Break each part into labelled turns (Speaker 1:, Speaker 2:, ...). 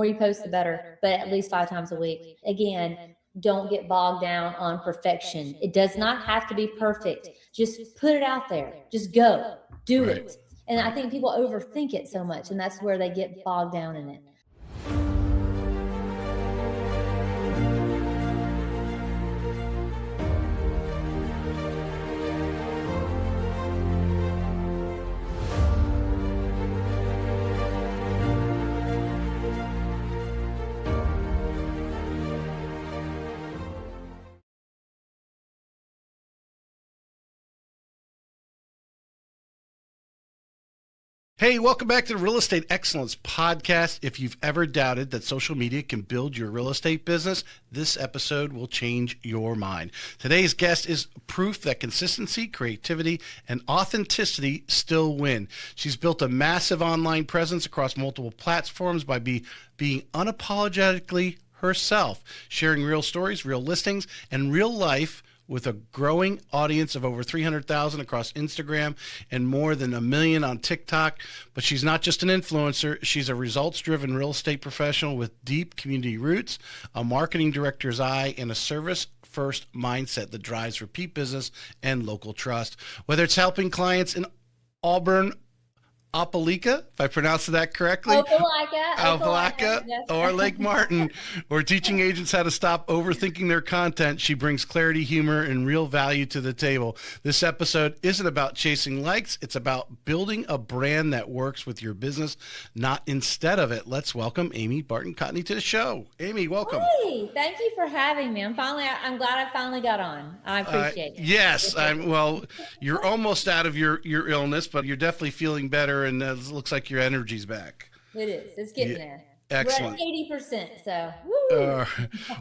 Speaker 1: more you post, the better, but at least 5 times a week. Again, don't get bogged down on perfection. It does not have to be perfect. Just put it out there. Just go, do it. And I think people overthink it so much, and that's where they get bogged down in it.
Speaker 2: Hey, welcome back to the Real Estate Excellence Podcast. If you've ever doubted that social media can build your real estate business, this episode will change your mind. Today's guest is proof that consistency, creativity, and authenticity still win. She's built a massive online presence across multiple platforms by being unapologetically herself, sharing real stories, real listings, and real life with a growing audience of over 300,000 across Instagram and more than 1 million on TikTok. But she's not just an influencer. She's a results-driven real estate professional with deep community roots, a marketing director's eye, and a service-first mindset that drives repeat business and local trust. Whether it's helping clients in Auburn, Opelika, if I pronounced that correctly,
Speaker 1: Opelika, yes.
Speaker 2: or Lake Martin, or teaching agents how to stop overthinking their content, she brings clarity, humor, and real value to the table. This episode isn't about chasing likes. It's about building a brand that works with your business, not instead of it. Let's welcome Amy Barton Cotney to the show. Amy, welcome.
Speaker 1: Hey, thank you for having me. I'm glad I finally got on. I appreciate it.
Speaker 2: Yes, well, you're almost out of your illness, but you're definitely feeling better. And it looks like your energy's back.
Speaker 1: It is. It's getting there.
Speaker 2: Excellent.
Speaker 1: We're at 80%. So, woo.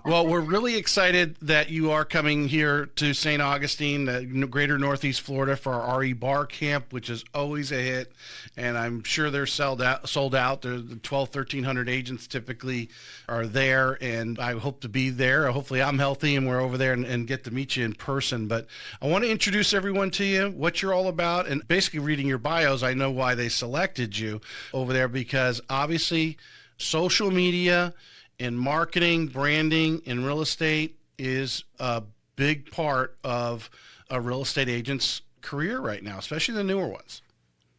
Speaker 2: Well, we're really excited that you are coming here to St. Augustine, greater Northeast Florida, for our RE Bar Camp, which is always a hit. And I'm sure they're sold out. The 1,300 agents typically are there. And I hope to be there. Hopefully I'm healthy and we're over there and get to meet you in person. But I want to introduce everyone to you, what you're all about. And basically reading your bios, I know why they selected you over there, because obviously social media and marketing, branding, and real estate is a big part of a real estate agent's career right now, especially the newer ones.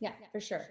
Speaker 1: Yeah, for sure.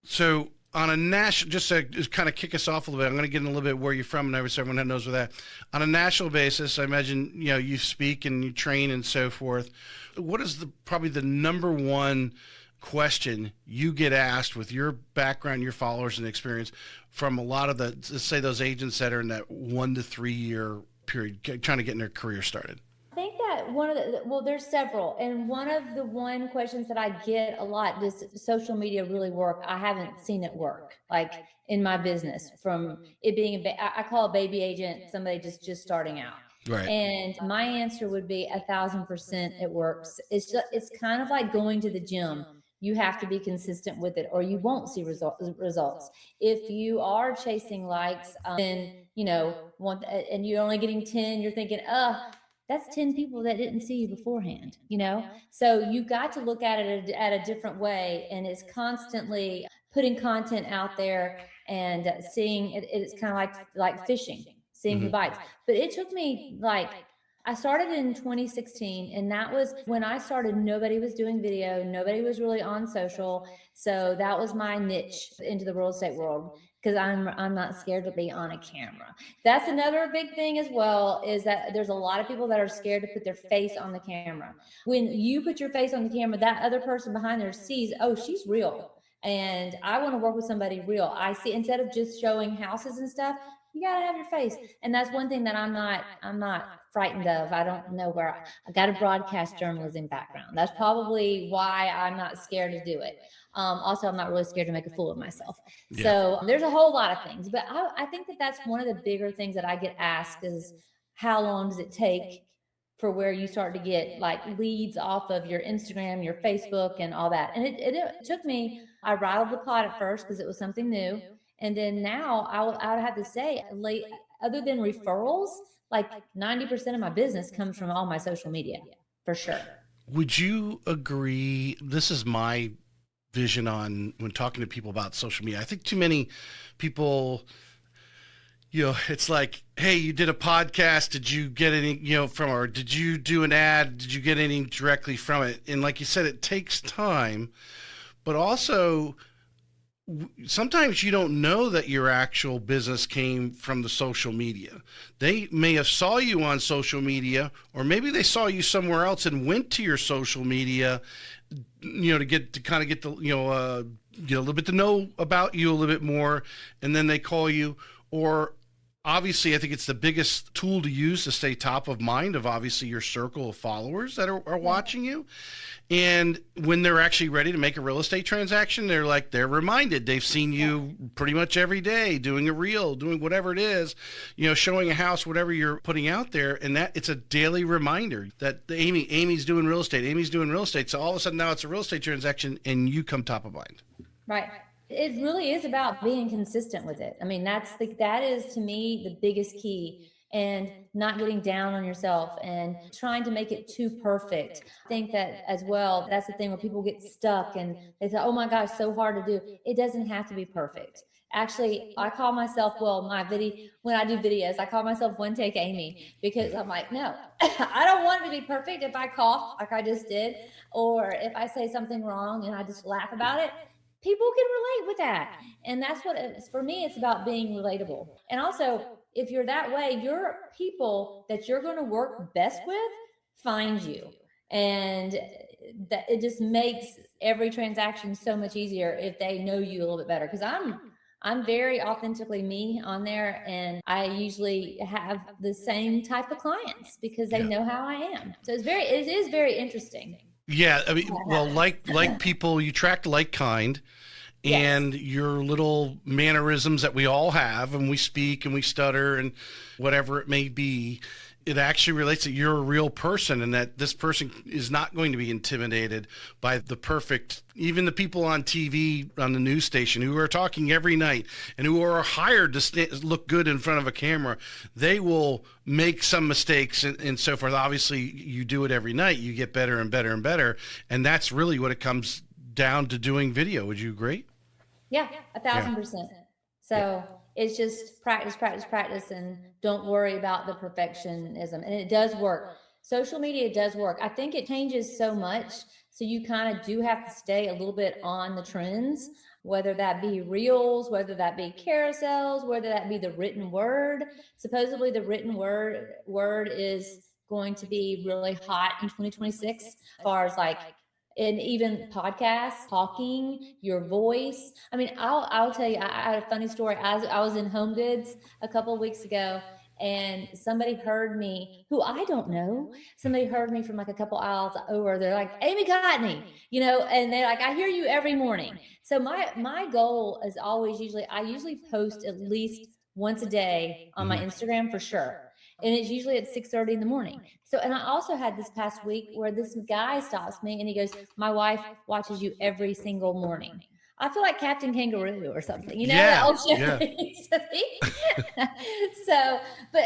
Speaker 2: So on a national, just to kind of kick us off a little bit, I'm going to get in a little bit where you're from and so everyone knows where that. On a national basis, I imagine, you speak and you train and so forth. What is probably the number one question you get asked with your background, your followers and experience from a lot of let's say those agents that are in that 1 to 3 year period trying to get in their career started?
Speaker 1: I think that there's several. And one questions that I get a lot, does social media really work? I haven't seen it work, like in my business, from it being, I call a baby agent, somebody just starting out.
Speaker 2: Right.
Speaker 1: And my answer would be 1,000% it works. It's kind of like going to the gym. You have to be consistent with it or you won't see results. If you are chasing likes, then, and you're only getting 10, you're thinking, that's 10 people that didn't see you beforehand, So you got to look at it at a different way. And it's constantly putting content out there and seeing it. It's kind of like fishing, seeing who bites. But it took me I started in 2016, and that was when I started. Nobody was doing video. Nobody was really on social. So that was my niche into the real estate world, because I'm not scared to be on a camera. That's another big thing as well, is that there's a lot of people that are scared to put their face on the camera. When you put your face on the camera, that other person behind there sees, oh, she's real. And I want to work with somebody real. I see, instead of just showing houses and stuff, you got to have your face. And that's one thing that I'm not frightened of. I don't know where I got a broadcast journalism background. That's probably why I'm not scared to do it. Also, I'm not really scared to make a fool of myself. Yeah. So there's a whole lot of things, but I think that that's one of the bigger things that I get asked is, how long does it take for where you start to get leads off of your Instagram, your Facebook, and all that? And it took me, I rattled the pot at first because it was something new. And then now I would have to say, other than referrals, 90% of my business comes from all my social media, for sure.
Speaker 2: Would you agree? This is my vision on when talking to people about social media. I think too many people it's like, hey, you did a podcast. Did you get any, from, or did you do an ad? Did you get any directly from it? And like you said, it takes time, but also sometimes you don't know that your actual business came from the social media. They may have saw you on social media, or maybe they saw you somewhere else and went to your social media, to kind of get the, get a little bit to know about you a little bit more. And then they call you. Or obviously, I think it's the biggest tool to use to stay top of mind of obviously your circle of followers that are watching you. And when they're actually ready to make a real estate transaction, they're reminded. They've seen you pretty much every day doing a reel, doing whatever it is, showing a house, whatever you're putting out there. And that it's a daily reminder that Amy's doing real estate. Amy's doing real estate. So all of a sudden now it's a real estate transaction and you come top of mind.
Speaker 1: Right. It really is about being consistent with it. I mean, that is to me the biggest key, and not getting down on yourself and trying to make it too perfect. I think that as well, that's the thing where people get stuck and they say, oh my gosh, so hard to do. It doesn't have to be perfect. Actually, I call myself, when I do videos, I call myself One Take Amy, because I'm like, no, I don't want it to be perfect. If I cough like I just did, or if I say something wrong and I just laugh about it, people can relate with that. And that's what it is. For me, it's about being relatable. And also, if you're that way, your people that you're going to work best with find you. And that it just makes every transaction so much easier if they know you a little bit better. Because I'm very authentically me on there, and I usually have the same type of clients because they know how I am. So it is very interesting.
Speaker 2: Yeah, I mean, well, like people, you attract like kind, and your little mannerisms that we all have, and we speak and we stutter and whatever it may be, it actually relates that you're a real person, and that this person is not going to be intimidated by even the people on TV, on the news station, who are talking every night and who are hired to look good in front of a camera. They will make some mistakes and so forth. Obviously, you do it every night. You get better and better and better. And that's really what it comes down to doing video. Would you agree?
Speaker 1: Yeah, 1,000%. So it's just practice, and don't worry about the perfectionism. And it does work. Social media does work. I think it changes so much. So you kind of do have to stay a little bit on the trends, whether that be reels, whether that be carousels, whether that be the written word. Supposedly the written word is going to be really hot in 2026, as far as and even podcasts, talking, your voice. I mean, I'll tell you, I had a funny story. I was in Home Goods a couple of weeks ago, and somebody heard me, who I don't know. Somebody heard me from a couple aisles over. They're like, Amy Cotney, and they're like, I hear you every morning. So my goal is I usually post at least once a day on my Instagram for sure. And it's usually at 6:30 in the morning. So, and I also had this past week where this guy stops me and he goes, my wife watches you every single morning. I feel like Captain Kangaroo or something,
Speaker 2: Yeah.
Speaker 1: So, but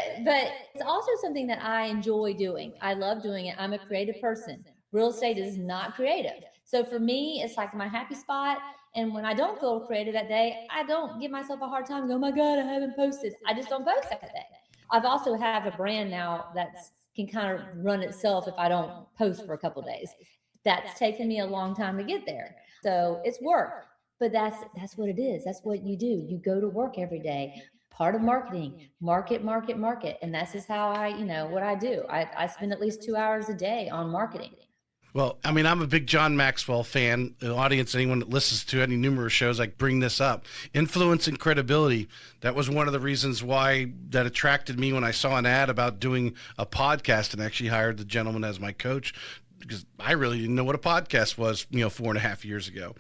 Speaker 1: it's also something that I enjoy doing. I love doing it. I'm a creative person. Real estate is not creative. So for me, it's like my happy spot. And when I don't feel creative that day, I don't give myself a hard time and go, oh my God, I haven't posted. I just don't post that day. I've also have a brand now that can kind of run itself if I don't post for a couple of days. That's taken me a long time to get there. So it's work, but that's what it is. That's what you do. You go to work every day. Part of marketing, market. And that's just how what I do. I spend at least 2 hours a day on marketing.
Speaker 2: Well, I mean, I'm a big John Maxwell fan. The audience, anyone that listens to any numerous shows, I bring this up. Influence and credibility. That was one of the reasons why that attracted me when I saw an ad about doing a podcast, and actually hired the gentleman as my coach, because I really didn't know what a podcast was, 4.5 years ago.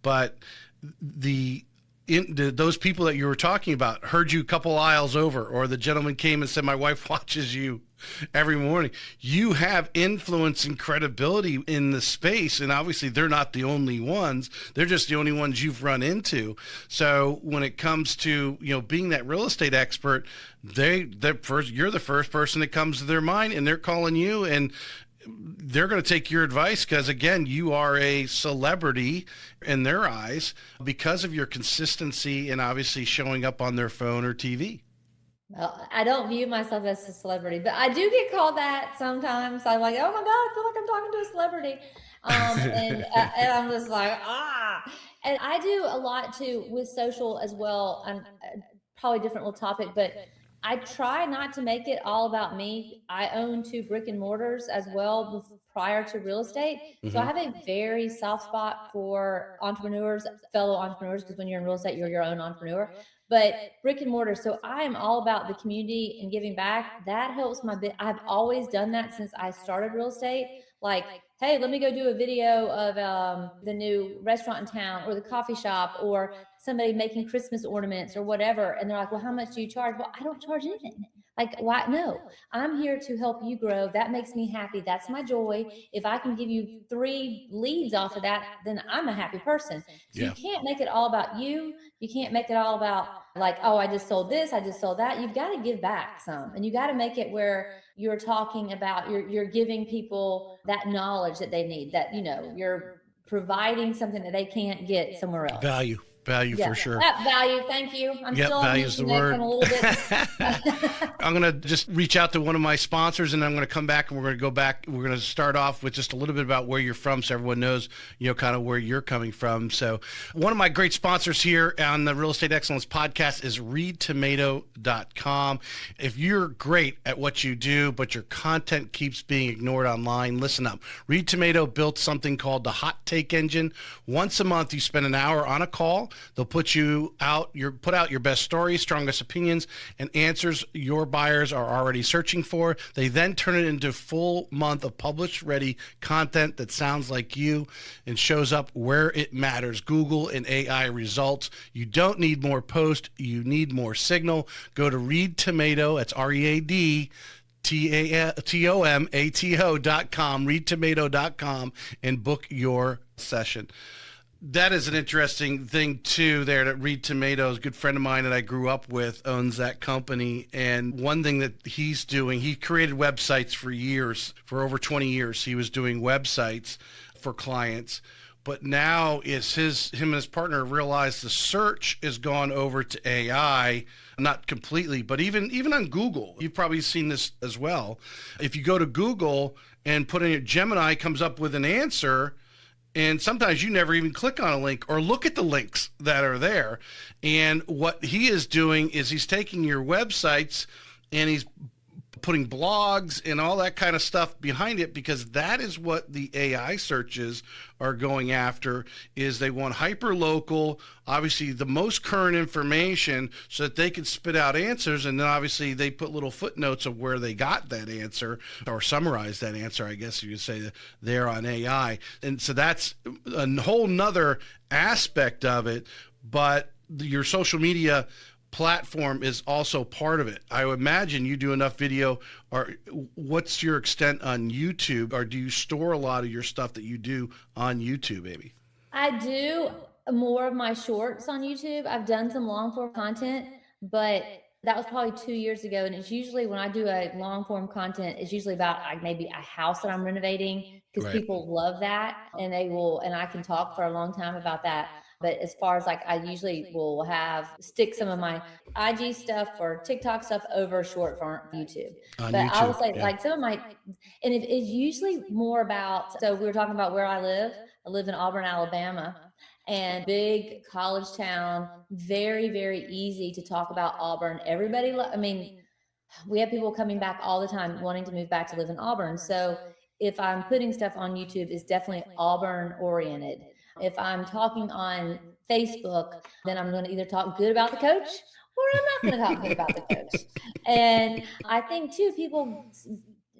Speaker 2: But those people that you were talking about heard you a couple aisles over, or the gentleman came and said, my wife watches you every morning. You have influence and credibility in the space, and obviously they're not the only ones. They're just the only ones you've run into. So when it comes to being that real estate expert, you're the first person that comes to their mind, and they're calling you, and they're going to take your advice because, again, you are a celebrity in their eyes because of your consistency and obviously showing up on their phone or TV.
Speaker 1: Well, I don't view myself as a celebrity, but I do get called that sometimes. I'm like, oh my God, I feel like I'm talking to a celebrity. And I'm just like, ah. And I do a lot too with social as well. And probably a different little topic, but I try not to make it all about me. I own two brick and mortars as well prior to real estate. So I
Speaker 2: Mhm.
Speaker 1: have a very soft spot for entrepreneurs, fellow entrepreneurs, because when you're in real estate, you're your own entrepreneur. But brick and mortar. So I am all about the community and giving back. That helps my bit. I've always done that since I started real estate. Like, hey, let me go do a video of the new restaurant in town or the coffee shop or somebody making Christmas ornaments or whatever. And they're like, well, how much do you charge? Well, I don't charge anything. Like, why? No, I'm here to help you grow. That makes me happy. That's my joy. If I can give you 3 leads off of that, then I'm a happy person. So you
Speaker 2: Yeah.
Speaker 1: can't make it all about you. You can't make it all about like, oh, I just sold this, I just sold that. You've got to give back some, and you got to make it where you're talking about you're giving people that knowledge that they need, that you're providing something that they can't get somewhere else.
Speaker 2: Value
Speaker 1: Yeah,
Speaker 2: for sure.
Speaker 1: that value. Thank you. I'm
Speaker 2: Yep,
Speaker 1: still on the
Speaker 2: value's the
Speaker 1: internet
Speaker 2: word.
Speaker 1: and a little bit.
Speaker 2: I'm going to just reach out to one of my sponsors, and I'm going to come back, and we're going to go back. We're going to start off with just a little bit about where you're from, so everyone knows, kind of where you're coming from. So one of my great sponsors here on the Real Estate Excellence Podcast is readtomato.com. If you're great at what you do, but your content keeps being ignored online, listen up. Read Tomato built something called the Hot Take Engine. Once a month, you spend an hour on a call. They'll put out your best stories, strongest opinions, and answers your buyers are already searching for. They then turn it into a full month of published ready content that sounds like you and shows up where it matters. Google and AI results. You don't need more posts. You need more signal. Go to Read Tomato. That's ReadTomato.com, readtomato.com, and book your session. That is an interesting thing too there to Read Tomatoes. A good friend of mine that I grew up with owns that company. And one thing that he's doing, he created websites for years, for over 20 years. He was doing websites for clients. But now him and his partner realized the search has gone over to AI, not completely, but even on Google. You've probably seen this as well. If you go to Google and put in Gemini, comes up with an answer, and sometimes you never even click on a link or look at the links that are there. And what he is doing is he's taking your websites and he's putting blogs and all that kind of stuff behind it, because that is what the AI searches are going after. Is they want hyper local, obviously the most current information, so that they can spit out answers, and then obviously they put little footnotes of where they got that answer, or summarize that answer, I guess you could say, there on AI. And so that's a whole nother aspect of it. But your social media platform is also part of it. I would imagine you do enough video. Or what's your extent on YouTube? Or do you store a lot of your stuff that you do on YouTube, maybe?
Speaker 1: I do more of my shorts on YouTube. I've done some long form content, but that was probably 2 years ago. And it's usually when I do a long form content, it's usually about like maybe a house that I'm renovating, because
Speaker 2: Right.
Speaker 1: people love that and and I can talk for a long time about that. But as far as like, I usually will stick some of my IG stuff or TikTok stuff over short form YouTube.
Speaker 2: On
Speaker 1: But I will
Speaker 2: YouTube,
Speaker 1: say
Speaker 2: yeah.
Speaker 1: like some of my, and it's usually more about, so we were talking about where I live. I live in Auburn, Alabama, and big college town. Very, very easy to talk about Auburn. I mean, we have people coming back all the time wanting to move back to live in Auburn. So if I'm putting stuff on YouTube, it's definitely Auburn oriented. If I'm talking on Facebook, then I'm going to either talk good about the coach or I'm not going to talk good about the coach. And I think too,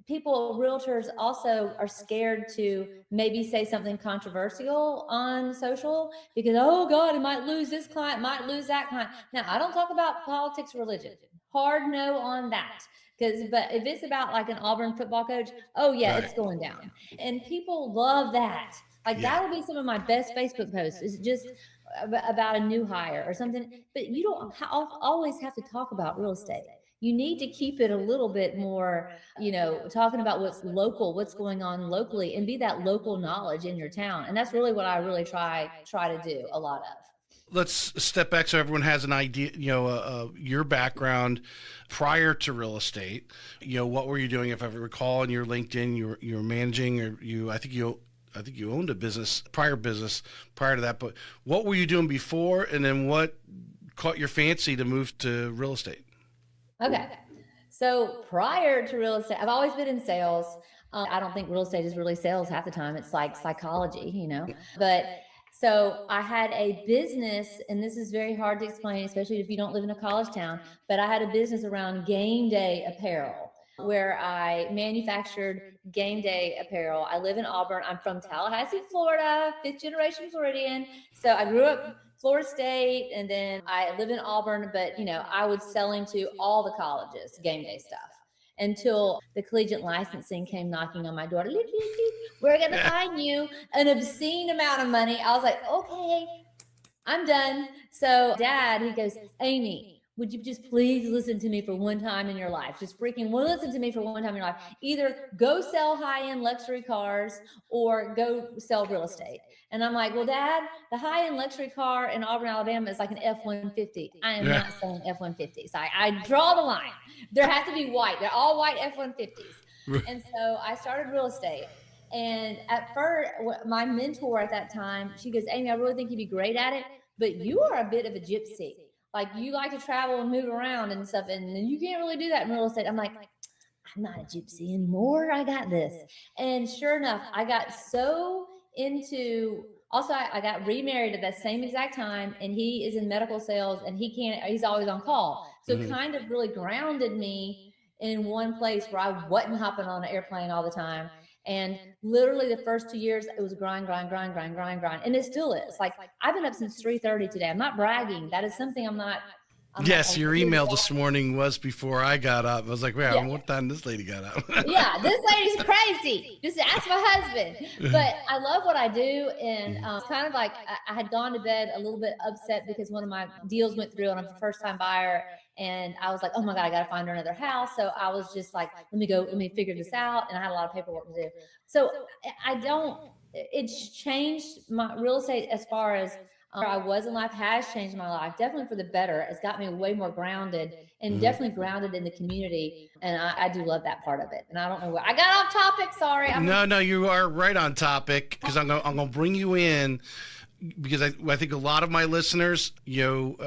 Speaker 1: realtors also are scared to maybe say something controversial on social, because, oh God, it might lose this client, might lose that client. Now, I don't talk about politics, religion. Hard no on that. But if it's about like an Auburn football coach, oh yeah,
Speaker 2: Right.
Speaker 1: it's going down. And people love that. Like
Speaker 2: Yeah.
Speaker 1: that'll be some of my best Facebook posts, is just about a new hire or something. But you don't always have to talk about real estate. You need to keep it a little bit more, talking about what's local, what's going on locally, and be that local knowledge in your town. And that's really what I really try to do a lot of.
Speaker 2: Let's step back so everyone has an idea, your background prior to real estate. What were you doing? If I recall in your LinkedIn, you were managing, or I think you owned a business prior to that, but what were you doing before, and then what caught your fancy to move to real estate?
Speaker 1: Okay. So prior to real estate, I've always been in sales. I don't think real estate is really sales half the time. It's like psychology. But so I had a business, and this is very hard to explain, especially if you don't live in a college town, but I had a business around game day apparel where I manufactured game day apparel. I live in Auburn. I'm from Tallahassee, Florida, fifth generation Floridian. So I grew up Florida State, and then I live in Auburn, but I was selling to all the colleges game day stuff until the collegiate licensing came knocking on my door. We're going to fine you an obscene amount of money. I was like, okay, I'm done. So Dad, he goes, Amy, would you just please listen to me for one time in your life? Just freaking listen to me for one time in your life. Either go sell high-end luxury cars or go sell real estate. And I'm like, well, Dad, the high-end luxury car in Auburn, Alabama is like an F-150. I am not selling F-150s. I draw the line. There have to be white. They're all white F-150s. And so I started real estate. And at first, my mentor at that time, she goes, Amy, I really think you'd be great at it, but you are a bit of a gypsy. Like, you like to travel and move around and stuff, and you can't really do that in real estate. I'm like, I'm not a gypsy anymore. I got this. And sure enough, I got so into, also, I got remarried at that same exact time, and he is in medical sales, and he's always on call. So it kind of really grounded me in one place where I wasn't hopping on an airplane all the time. And literally the first 2 years, it was grind. And it still is. Like, I've been up since 3:30 today. I'm not bragging. That is something I'm not.
Speaker 2: Yes, your email this morning was before I got up. I was like, wow, what time this lady got up?
Speaker 1: Yeah, this lady's crazy. Just ask my husband. But I love what I do. And it's kind of like I had gone to bed a little bit upset because one of my deals went through and I'm a first-time buyer. And I was like, oh my God, I got to find her another house. So I was just like, let me figure this out. And I had a lot of paperwork to do. So it's changed my real estate as far as where I was in life has changed my life, definitely for the better. It's got me way more grounded and definitely grounded in the community. And I do love that part of it. And I don't know where I got off topic. Sorry.
Speaker 2: No, you are right on topic, because I'm going to bring you in, because I think a lot of my listeners,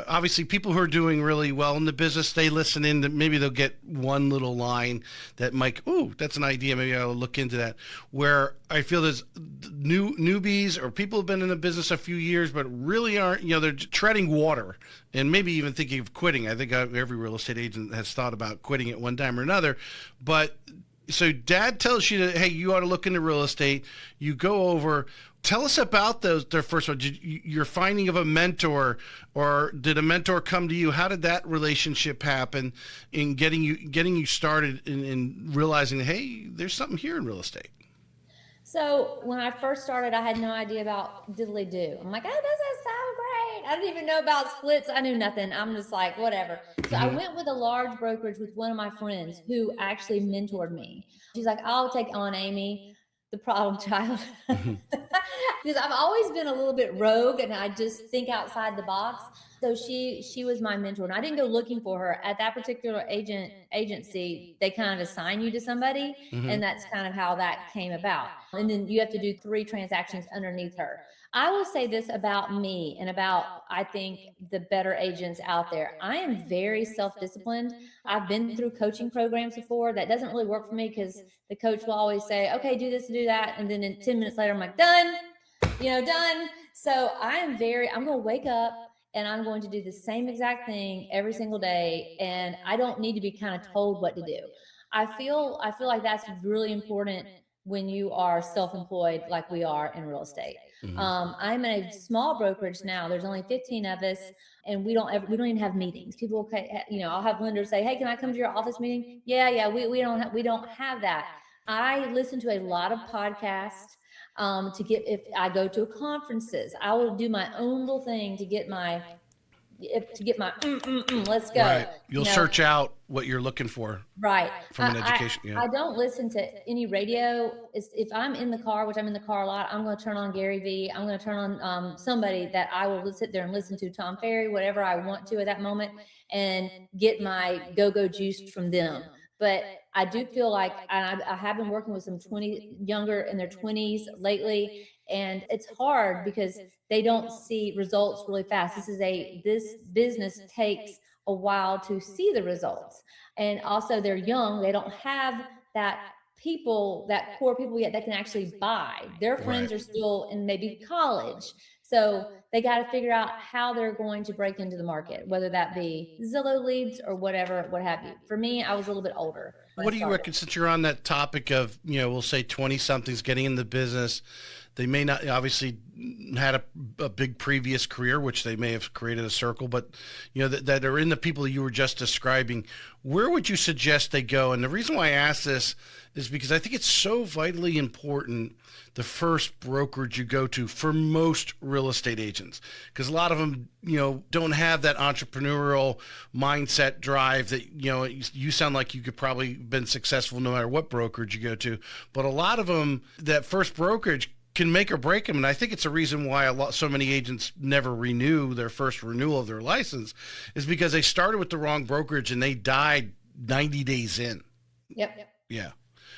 Speaker 2: obviously people who are doing really well in the business, they listen in, that maybe they'll get one little line that might, that's an idea. Maybe I'll look into that. Where I feel there's newbies or people who've been in the business a few years, but really aren't, they're treading water and maybe even thinking of quitting. I think every real estate agent has thought about quitting at one time or another. But so Dad tells you that, hey, you ought to look into real estate. You go over. Tell us about their first one. Your finding of a mentor, or did a mentor come to you? How did that relationship happen in getting you started in realizing that, hey, there's something here in real estate?
Speaker 1: So when I first started, I had no idea about diddly do. I'm like, oh, this is so great. I didn't even know about splits. I knew nothing. I'm just like, whatever. So I went with a large brokerage with one of my friends who actually mentored me. She's like, I'll take on Amy, the problem child. Because I've always been a little bit rogue and I just think outside the box. So she was my mentor, and I didn't go looking for her. At that particular agency, they kind of assign you to somebody, and that's kind of how that came about. And then you have to do 3 transactions underneath her. I will say this about me and about, I think, the better agents out there. I am very self-disciplined. I've been through coaching programs before. That doesn't really work for me because the coach will always say, okay, do this, do that. And then 10 minutes later, I'm like, done, done. So I'm going to wake up and I'm going to do the same exact thing every single day. And I don't need to be kind of told what to do. I feel like that's really important when you are self-employed like we are in real estate. I'm in a small brokerage now. There's only 15 of us, and we don't even have meetings. People, I'll have lenders say, hey, can I come to your office meeting? Yeah. We don't have that. I listen to a lot of podcasts. If I go to conferences, I will do my own little thing to get my let's go.
Speaker 2: Right. You'll search out what you're looking for
Speaker 1: Right.
Speaker 2: from an education. Yeah.
Speaker 1: I don't listen to any radio. If I'm in the car, which I'm in the car a lot, I'm going to turn on Gary Vee. I'm going to turn on somebody that I will sit there and listen to, Tom Ferry, whatever I want to at that moment, and get my go-go juice from them. But I do feel like, and I have been working with some younger in their 20s lately, and it's hard because they don't see results really fast. This business takes a while to see the results. And also they're young. They don't have that core people yet that can actually buy. Their friends are still in maybe college. So they got to figure out how they're going to break into the market, whether that be Zillow leads or whatever, what have you. For me, I was a little bit older.
Speaker 2: What do you reckon, since you're on that topic of, we'll say 20 somethings getting in the business, they may not obviously had a big previous career, which they may have created a circle, but that are in the people that you were just describing, where would you suggest they go? And the reason why I ask this is because I think it's so vitally important, the first brokerage you go to for most real estate agents, because a lot of them, don't have that entrepreneurial mindset drive that, you sound like you could probably been successful no matter what brokerage you go to, but a lot of them, that first brokerage can make or break them. And I think it's a reason why so many agents never renew their first renewal of their license, is because they started with the wrong brokerage and they died 90 days in.
Speaker 1: Yep.
Speaker 2: Yeah.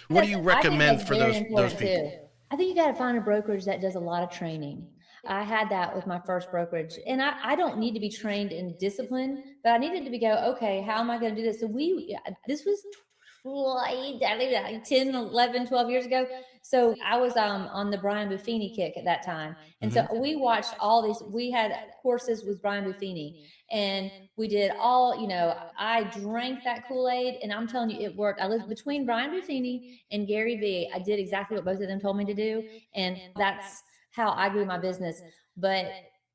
Speaker 2: What do you recommend for those people?
Speaker 1: Too. I think you got to find a brokerage that does a lot of training. I had that with my first brokerage, and I don't need to be trained in discipline, but I needed to okay, how am I going to do this? So this was like 10, 11, 12 years ago. So I was on the Brian Buffini kick at that time. And so we watched all these, we had courses with Brian Buffini, and we did I drank that Kool-Aid, and I'm telling you, it worked. I lived between Brian Buffini and Gary Vee. I did exactly what both of them told me to do. And that's how I grew my business. But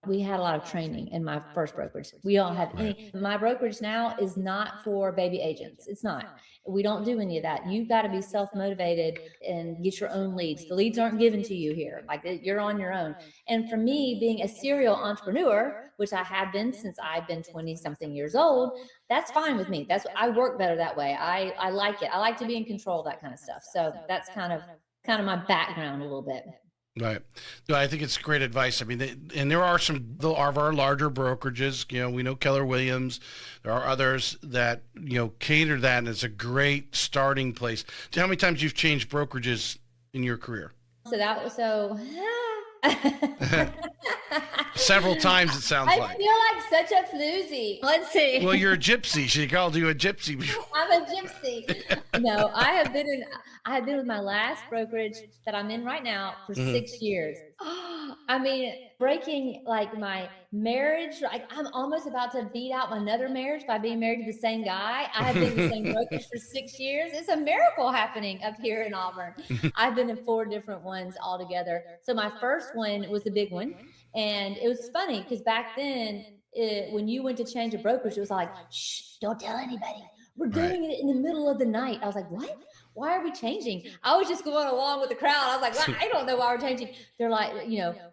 Speaker 1: we had a lot of training in my first brokerage. We don't have any. My brokerage now is not for baby agents. It's not. We don't do any of that. You've got to be self-motivated and get your own leads. The leads aren't given to you here. Like, you're on your own. And for me, being a serial entrepreneur, which I have been since I've been 20 something years old, that's fine with me. I work better that way. I like it. I like to be in control of that kind of stuff. So that's kind of my background a little bit.
Speaker 2: Right. No, I think it's great advice. I mean, and there are some of our larger brokerages, we know Keller Williams. There are others that, cater that, and it's a great starting place. How many times you've changed brokerages in your career? Several times, it sounds like.
Speaker 1: I feel like such a floozy. Let's see.
Speaker 2: Well, you're a gypsy. She called you a gypsy.
Speaker 1: I'm a gypsy. No, I have been with my last brokerage that I'm in right now for 6 years. I mean, breaking like my marriage, like I'm almost about to beat out another marriage by being married to the same guy. I have been in the same brokerage for 6 years. It's a miracle happening up here in Auburn. I've been in 4 different ones altogether. So my first one was the big one. And it was funny because back then, when you went to change a brokerage, it was like, shh, don't tell anybody. We're doing it in the middle of the night. I was like, what? Why are we changing? I was just going along with the crowd. I was like, well, I don't know why we're changing. They're like,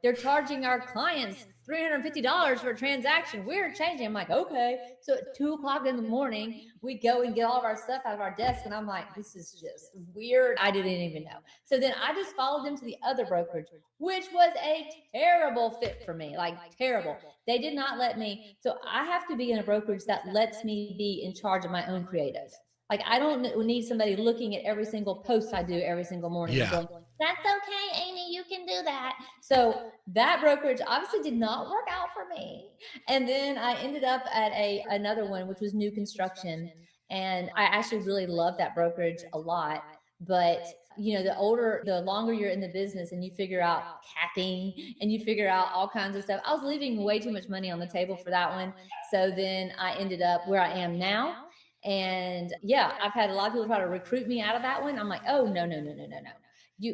Speaker 1: they're charging our clients $350 for a transaction. We're changing. I'm like, okay. So at 2:00 in the morning, we go and get all of our stuff out of our desk. And I'm like, this is just weird. I didn't even know. So then I just followed them to the other brokerage, which was a terrible fit for me, like terrible. They did not let me. So I have to be in a brokerage that lets me be in charge of my own creative. Like, I don't need somebody looking at every single post I do every single morning.
Speaker 2: Yeah.
Speaker 1: Going, that's okay, Amy, you can do that. So that brokerage obviously did not work out for me. And then I ended up at another one, which was new construction. And I actually really loved that brokerage a lot. But, the longer you're in the business and you figure out capping and you figure out all kinds of stuff, I was leaving way too much money on the table for that one. So then I ended up where I am now. And yeah, I've had a lot of people try to recruit me out of that one. I'm like, oh, no.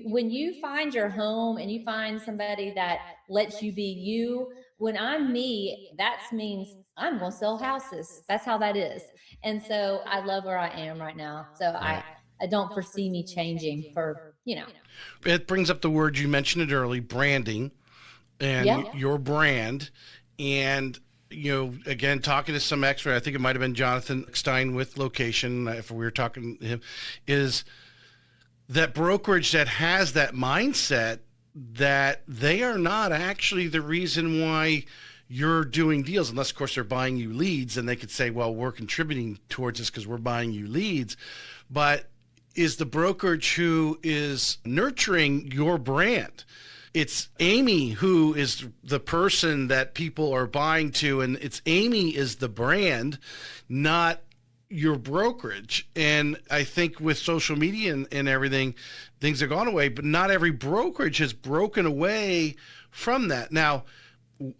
Speaker 1: When you find your home and you find somebody that lets you be you, when I'm me, that means I'm going to sell houses. That's how that is. And so I love where I am right now. So I don't foresee me changing for.
Speaker 2: It brings up the word, you mentioned it early, branding and your brand. And Again, talking to some expert, I think it might have been Jonathan Stein with Location, if we were talking to him, is that brokerage that has that mindset that they are not actually the reason why you're doing deals, unless of course they're buying you leads, and they could say, well, we're contributing towards this because we're buying you leads. But is the brokerage who is nurturing your brand. It's Amy who is the person that people are buying to, and it's Amy is the brand, not your brokerage. And I think with social media and everything, things have gone away, but not every brokerage has broken away from that. Now,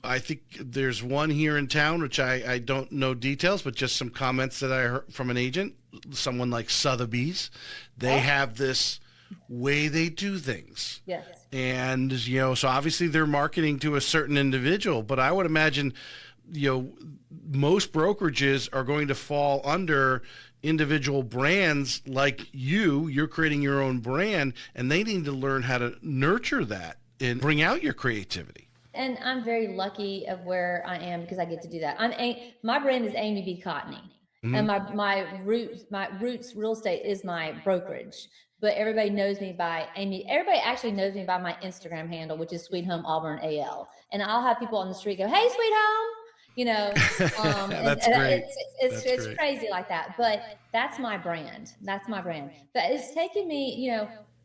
Speaker 2: I think there's one here in town, which I don't know details, but just some comments that I heard from an agent, someone like Sotheby's. They have this way they do things.
Speaker 1: Yes.
Speaker 2: And, so obviously they're marketing to a certain individual, but I would imagine, most brokerages are going to fall under individual brands like you're creating your own brand, and they need to learn how to nurture that and bring out your creativity.
Speaker 1: And I'm very lucky of where I am because I get to do that. My brand is Amy B. Cotney. Mm-hmm. And my roots real estate is my brokerage. But everybody knows me by Amy. Everybody actually knows me by my Instagram handle, which is Sweet Home Auburn AL. And I'll have people on the street go, "Hey, Sweet Home,"
Speaker 2: That's great.
Speaker 1: It's crazy like that. But that's my brand. That's my brand. But it's taken me,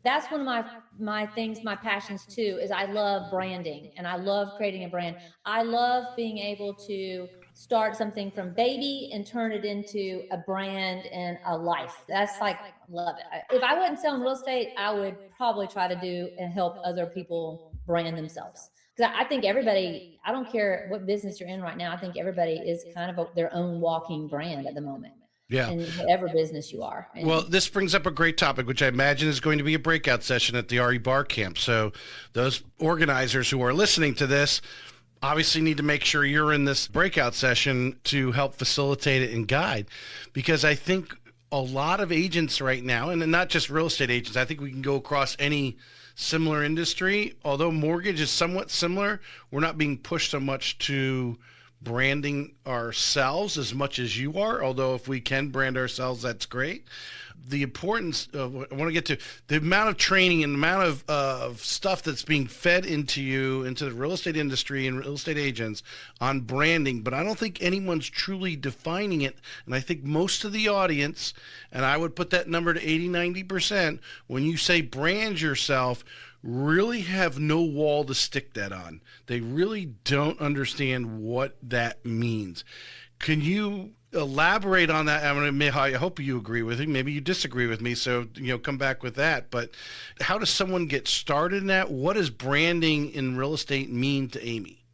Speaker 1: that's one of my things, my passions too, is I love branding and I love creating a brand. I love being able to start something from baby and turn it into a brand and a life. That's love it. If I wasn't selling real estate, I would probably try to do and help other people brand themselves. Because I think everybody, I don't care what business you're in right now, I think everybody is kind of their own walking brand at the moment.
Speaker 2: Yeah.
Speaker 1: In whatever business you are.
Speaker 2: Well, this brings up a great topic, which I imagine is going to be a breakout session at the RE Bar Camp. So those organizers who are listening to this obviously need to make sure you're in this breakout session to help facilitate it and guide. Because I think a lot of agents right now, and not just real estate agents, I think we can go across any similar industry. Although mortgage is somewhat similar, we're not being pushed so much to branding ourselves as much as you are, although if we can brand ourselves, that's great. The importance of, I want to get to the amount of training and the amount of stuff that's being fed into you, into the real estate industry and real estate agents on branding, but I don't think anyone's truly defining it. And I think most of the audience, and I would put that number to 80-90%, when you say brand yourself, really have no wall to stick that on. They really don't understand what that means. Can you elaborate on that? I hope you agree with me. Maybe you disagree with me, so come back with that. But how does someone get started in that? What does branding in real estate mean to Amy?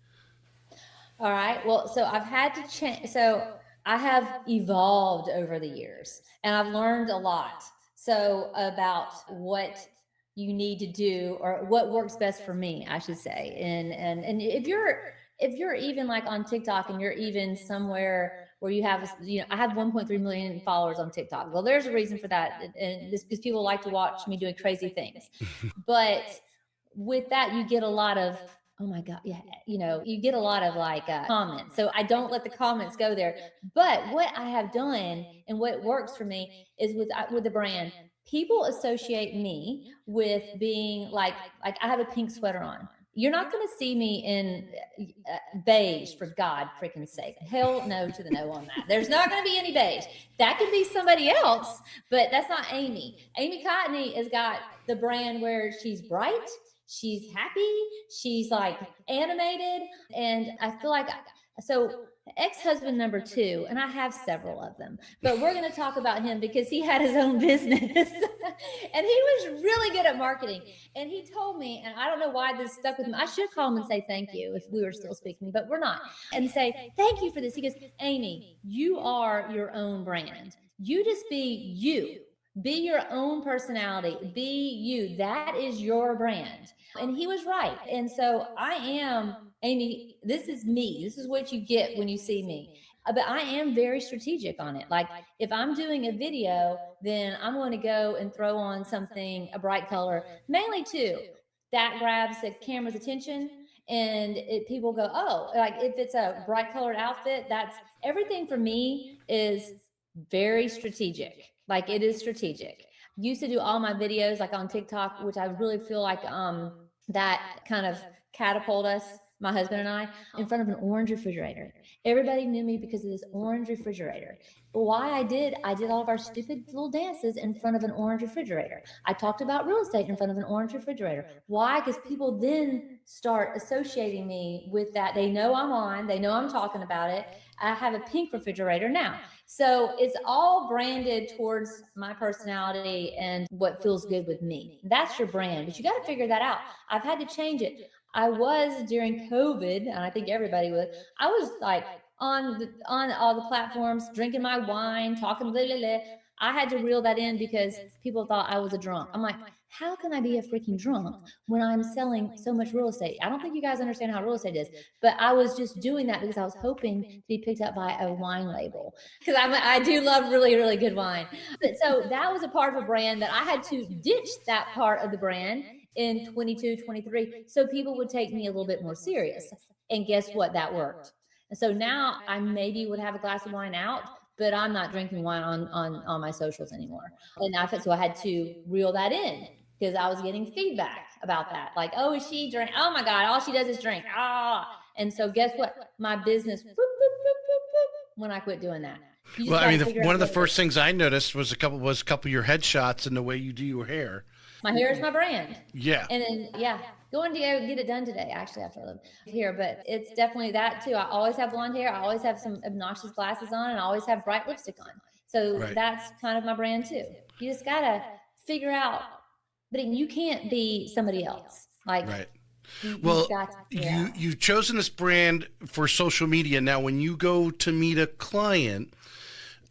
Speaker 1: All right. Well, so I've had to change. So I have evolved over the years, and I've learned a lot. So about what you need to do or what works best for me, I should say. And if you're even like on TikTok and you're even somewhere where you have, I have 1.3 million followers on TikTok. Well, there's a reason for that. And this because people like to watch me doing crazy things. But with that, you get a lot of, oh my God. Yeah. You get a lot of comments. So I don't let the comments go there. But what I have done and what works for me is with the brand, people associate me with being like I have a pink sweater on. You're not going to see me in beige, for God freaking sake. Hell no to the no on that. There's not going to be any beige. That could be somebody else, but that's not Amy. Amy Cotney has got the brand where she's bright, she's happy, she's animated, and I feel like so ex-husband number 2, and I have several of them, but we're going to talk about him because he had his own business and he was really good at marketing. And he told me, and I don't know why this stuck with him, I should call him and say thank you if we were still speaking, but we're not, and say thank you for this. He goes, Amy, you are your own brand. You just be you. Be your own personality. Be you. That is your brand. And he was right. And so I am Amy. This is me. This is what you get when you see me. But I am very strategic on it. Like if I'm doing a video, then I'm going to go and throw on something, a bright color, mainly too, that grabs the camera's attention. people go, oh, like if it's a bright colored outfit, that's everything for me is very strategic. Like it is strategic. Used to do all my videos like on TikTok, which I really feel like that kind of catapult us, my husband and I, in front of an orange refrigerator. Everybody knew me because of this orange refrigerator. Why I did all of our stupid little dances in front of an orange refrigerator. I talked about real estate in front of an orange refrigerator. Why? Because people then start associating me with that. They know I'm on, they know I'm talking about it. I have a pink refrigerator now. So it's all branded towards my personality and what feels good with me. That's your brand, but you got to figure that out. I've had to change it. I was during COVID, and I think everybody was. I was like on all the platforms, drinking my wine, talking blah, blah, blah. I had to reel that in because people thought I was a drunk. I'm like, how can I be a freaking drunk when I'm selling so much real estate? I don't think you guys understand how real estate is, but I was just doing that because I was hoping to be picked up by a wine label because I do love really, really good wine. But so that was a part of a brand that I had to ditch that part of the brand in 22, 23, so people would take me a little bit more serious. And guess what? That worked. And so now I maybe would have a glass of wine out, but I'm not drinking wine on my socials anymore. And so I had to reel that in because I was getting feedback about that. Like, oh, is she drink? Oh my God, all she does is drink. And so guess what? My business, boop, boop, boop, boop, boop, when I quit doing that.
Speaker 2: Well, I mean, one of the first things I noticed was a couple of your headshots and the way you do your hair.
Speaker 1: My hair is my brand.
Speaker 2: Yeah.
Speaker 1: And then, going to go get it done today, actually, after I live here. But it's definitely that too. I always have blonde hair. I always have some obnoxious glasses on, and I always have bright lipstick on. So that's kind of my brand too. You just got to figure out, but you can't be somebody else. Like,
Speaker 2: you've chosen this brand for social media. Now, when you go to meet a client,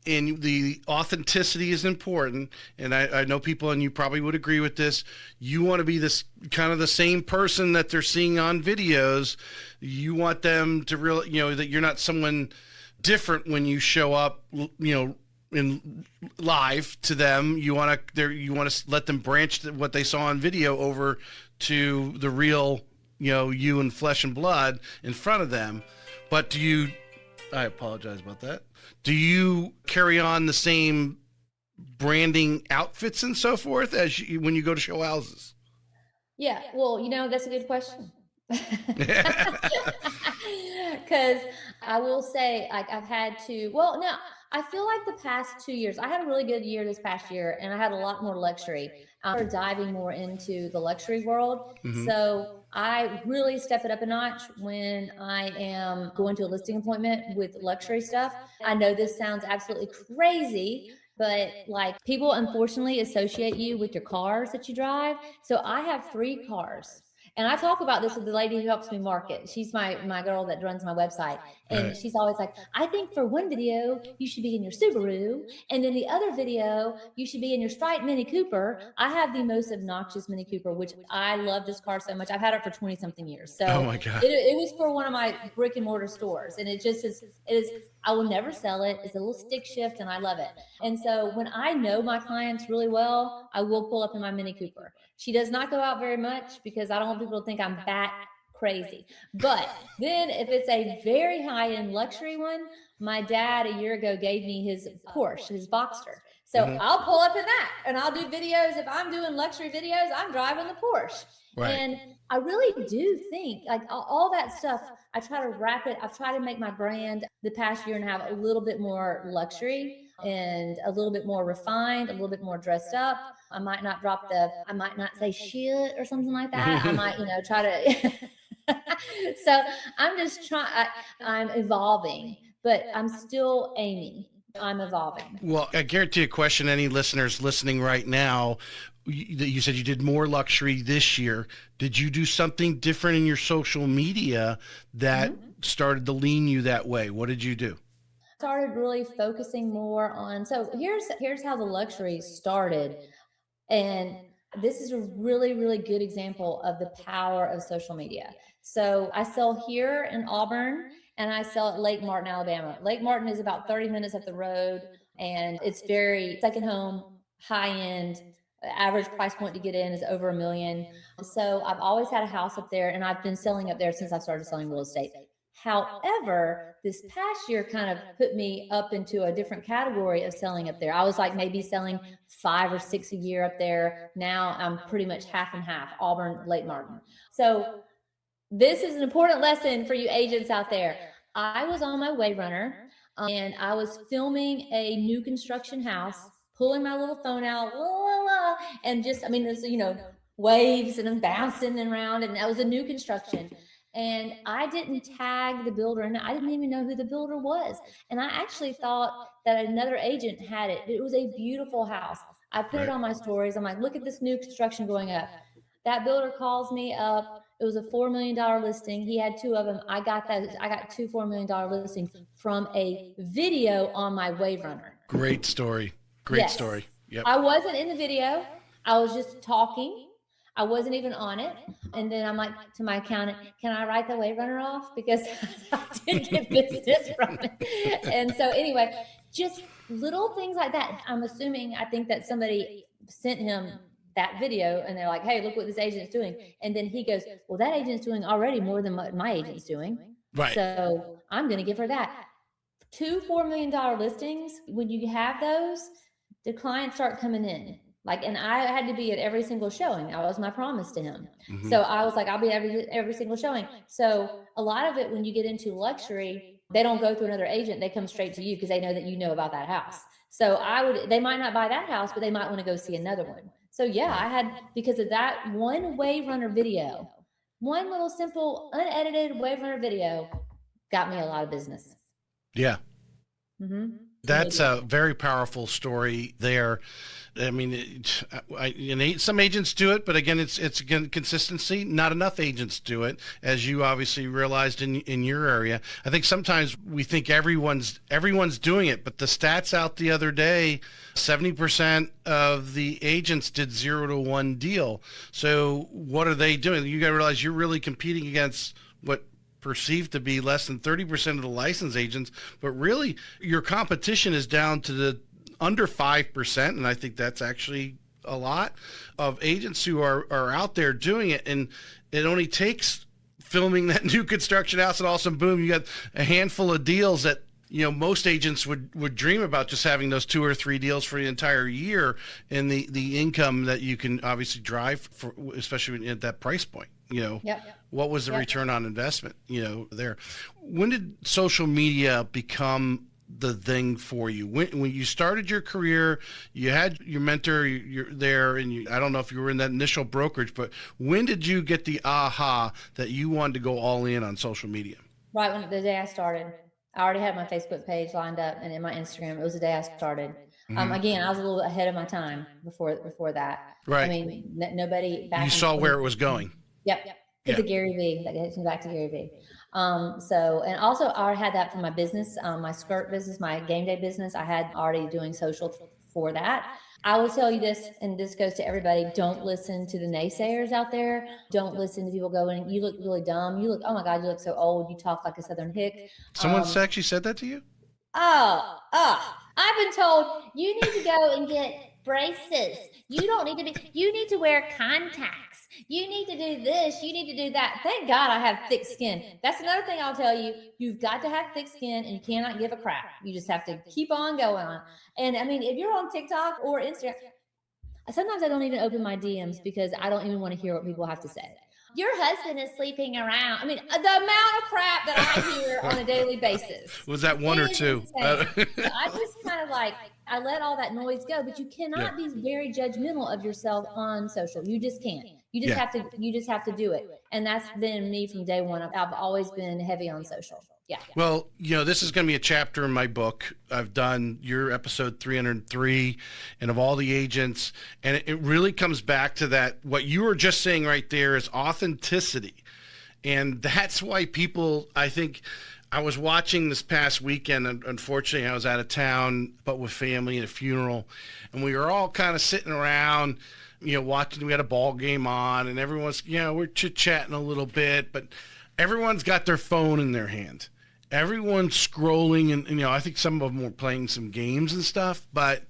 Speaker 2: and the authenticity is important, and I know people, and you probably would agree with this, you want to be this kind of the same person that they're seeing on videos. You want them to that you're not someone different when you show up, in live to them. You want to let them branch what they saw on video over to the real, you in flesh and blood in front of them. But I apologize about that. Do you carry on the same branding outfits and so forth as when you go to show houses?
Speaker 1: Yeah, well, that's a good question. Because I will say, like, I've had to, I feel like the past 2 years, I had a really good year this past year, and I had a lot more luxury. I'm diving more into the luxury world. Mm-hmm. So I really step it up a notch when I am going to a listing appointment with luxury stuff. I know this sounds absolutely crazy, but like, people unfortunately associate you with your cars that you drive. So I have 3 cars. And I talk about this with the lady who helps me market. She's my girl that runs my website. And she's always like, I think for one video, you should be in your Subaru. And then the other video, you should be in your striped Mini Cooper. I have the most obnoxious Mini Cooper, which I love this car so much. I've had it for 20 something years. So
Speaker 2: oh my God.
Speaker 1: It was for one of my brick and mortar stores. And it is, I will never sell it. It's a little stick shift and I love it. And so when I know my clients really well, I will pull up in my Mini Cooper. She does not go out very much because I don't want people to think I'm that crazy. But then if it's a very high-end luxury one, my dad a year ago gave me his Porsche, his Boxster. So I'll pull up in that and I'll do videos. If I'm doing luxury videos, I'm driving the Porsche. Right. And I really do think like all that stuff, I try to wrap it. I've tried to make my brand the past year and a half a little bit more luxury and a little bit more refined, a little bit more dressed up. I might not I might not say shit or something like that. I might, try to. So I'm just I'm evolving, but I'm still aiming. I'm evolving.
Speaker 2: Well, I guarantee a question any listeners listening right now, you said you did more luxury this year. Did you do something different in your social media that started to lean you that way? What did you do?
Speaker 1: Started really focusing more on, so here's how the luxury started. And this is a really, really good example of the power of social media. So I sell here in Auburn and I sell at Lake Martin, Alabama. Lake Martin is about 30 minutes up the road and it's very second home, high end, average price point to get in is over $1 million. So I've always had a house up there, and I've been selling up there since I started selling real estate. However, this past year kind of put me up into a different category of selling up there. I was like maybe selling 5 or 6 a year up there. Now I'm pretty much half and half, Auburn, Lake Martin. So this is an important lesson for you agents out there. I was on my Wayrunner, and I was filming a new construction house, pulling my little phone out, and just, I mean, there's, waves and I'm bouncing around, and that was a new construction. And I didn't tag the builder, and I didn't even know who the builder was. And I actually thought that another agent had it. It was a beautiful house. I put it on my stories. I'm like, look at this new construction going up. That builder calls me up. It was a $4 million listing. He had 2 of them. I got 2 $4 million listings from a video on my Wayrunner.
Speaker 2: Great story. Great story. Yep.
Speaker 1: I wasn't in the video. I was just talking. I wasn't even on it. And then I'm like to my accountant, can I write the Wayrunner off? Because I didn't get business from it. And so anyway, just little things like that. I think that somebody sent him that video, and they're like, hey, look what this agent's doing. And then he goes, well, that agent's doing already more than what my agent's doing.
Speaker 2: Right.
Speaker 1: So I'm going to give her that. 2 $4 million listings, when you have those, the clients start coming in. And I had to be at every single showing. That was my promise to him. Mm-hmm. So I was like, I'll be at every single showing. So a lot of it, when you get into luxury, they don't go through another agent. They come straight to you because they know that you know about that house. So they might not buy that house, but they might want to go see another one. So yeah, I had, because of that one Wayrunner video, one little simple unedited Wayrunner video, got me a lot of business.
Speaker 2: Yeah. Mm-hmm. That's a very powerful story there. I mean, some agents do it, but again, it's again consistency. Not enough agents do it, as you obviously realized in your area. I think sometimes we think everyone's doing it, but the stats out the other day, 70% of the agents did 0 to 1 deal. So what are they doing? You got to realize you're really competing against what perceived to be less than 30% of the licensed agents, but really your competition is down to the under 5%, and I think that's actually a lot of agents who are out there doing it. And it only takes filming that new construction house, and all of a sudden, boom, you got a handful of deals that most agents would dream about, just having those 2 or 3 deals for the entire year, and the income that you can obviously drive for, especially at that price point. What was the return on investment, there? When did social media become the thing for you? When you started your career, you had your mentor, you're there, and I don't know if you were in that initial brokerage, but when did you get the aha that you wanted to go all in on social media?
Speaker 1: Right when the day I started. I already had my Facebook page lined up, and in my Instagram, it was the day I started. Mm-hmm. Again, I was a little ahead of my time before that.
Speaker 2: Right.
Speaker 1: I mean, nobody back.
Speaker 2: You saw where it was going.
Speaker 1: Yep. It's a Gary V. That gets me back to Gary V. And also I had that for my business, my skirt business, my game day business. I had already doing social for that. I will tell you this, and this goes to everybody: don't listen to the naysayers out there. Don't listen to people going, you look really dumb. You look, oh my God, you look so old. You talk like a Southern hick.
Speaker 2: Someone actually said that to you?
Speaker 1: I've been told you need to go and get braces. You don't need to you need to wear contacts. You need to do this. You need to do that. Thank God I have thick skin. That's another thing I'll tell you. You've got to have thick skin, and you cannot give a crap. You just have to keep on going on. And I mean, if you're on TikTok or Instagram, sometimes I don't even open my DMs because I don't even want to hear what people have to say. Your husband is sleeping around. I mean, the amount of crap that I hear on a daily basis.
Speaker 2: Was that one or two?
Speaker 1: So I just kind of I let all that noise go, but you cannot be very judgmental of yourself on social. You just can't. You just have to do it. And that's been me from day one. I've always been heavy on social. Yeah.
Speaker 2: Well, this is going to be a chapter in my book. I've done your episode 303 and of all the agents. And it really comes back to that. What you were just saying right there is authenticity. And that's why people, I think, I was watching this past weekend, and unfortunately I was out of town, but with family at a funeral. And we were all kind of sitting around, watching. We had a ball game on, and everyone's, we're chit-chatting a little bit, but everyone's got their phone in their hand. Everyone's scrolling, and I think some of them were playing some games and stuff, but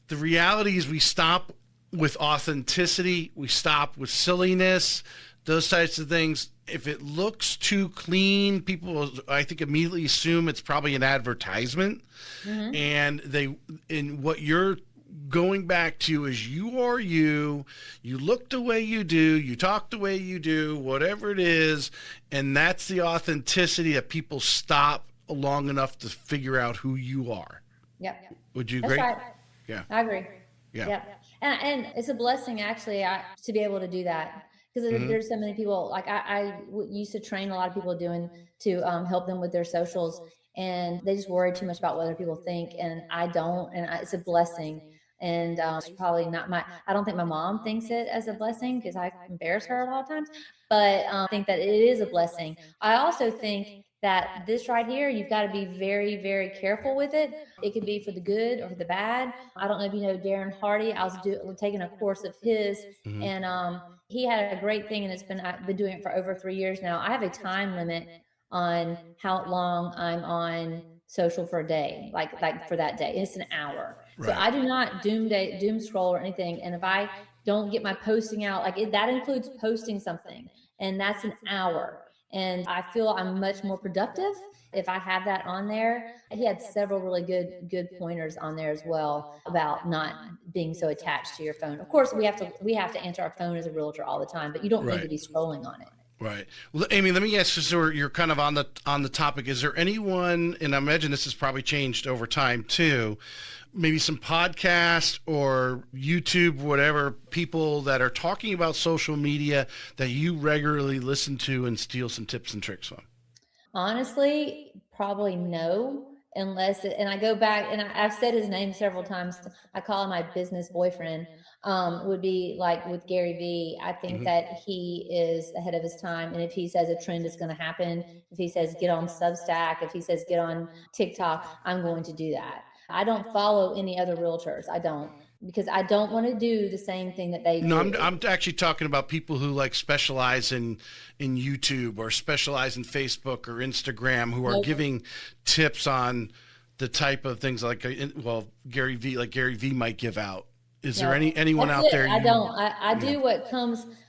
Speaker 2: the reality is we stop with authenticity. We stop with silliness, those types of things. If it looks too clean, people, I think, immediately assume it's probably an advertisement. And what you're going back to is you are you look the way you do, you talk the way you do, whatever it is. And that's the authenticity that people stop long enough to figure out who you are.
Speaker 1: Yep.
Speaker 2: Would you
Speaker 1: That's
Speaker 2: agree?
Speaker 1: right.
Speaker 2: Yeah.
Speaker 1: I agree.
Speaker 2: Yeah.
Speaker 1: Yep. And it's a blessing, actually, to be able to do that. Because there's so many people, like I used to train a lot of people to help them with their socials, and they just worry too much about what other people think, and I don't, and it's a blessing. And it's probably not I don't think my mom thinks it as a blessing because I embarrass her a lot of times, but I think that it is a blessing. I also think that this right here, you've got to be very, very careful with it. It could be for the good or for the bad. I don't know if you know Darren Hardy. I was taking a course of his, and he had a great thing, and I've been doing it for over 3 years now. I have a time limit on how long I'm on social for a day, like for that day. It's an hour.
Speaker 2: Right.
Speaker 1: So I do not doom scroll or anything. And if I don't get my posting out, that includes posting something, and that's an hour. And I feel I'm much more productive if I have that on there. He had several really good pointers on there as well about not being so attached to your phone. Of course, we have to answer our phone as a realtor all the time, but you don't need to be scrolling on it.
Speaker 2: Right. Well, Amy, let me ask you, so you're kind of on the topic. Is there anyone, and I imagine this has probably changed over time too, maybe some podcast or YouTube, whatever, people that are talking about social media that you regularly listen to and steal some tips and tricks from?
Speaker 1: Honestly, probably no, and I go back, and I've said his name several times. I call him my business boyfriend. Would be like with Gary Vee. I think that he is ahead of his time. And if he says a trend is going to happen, if he says get on Substack, if he says get on TikTok, I'm going to do that. I don't follow any other realtors. I don't, because I don't want to do the same thing that they do.
Speaker 2: No, I'm actually talking about people who like specialize in YouTube or specialize in Facebook or Instagram, who are giving tips on the type of things Gary Vee might give out. Is there anyone out there?
Speaker 1: I don't. I do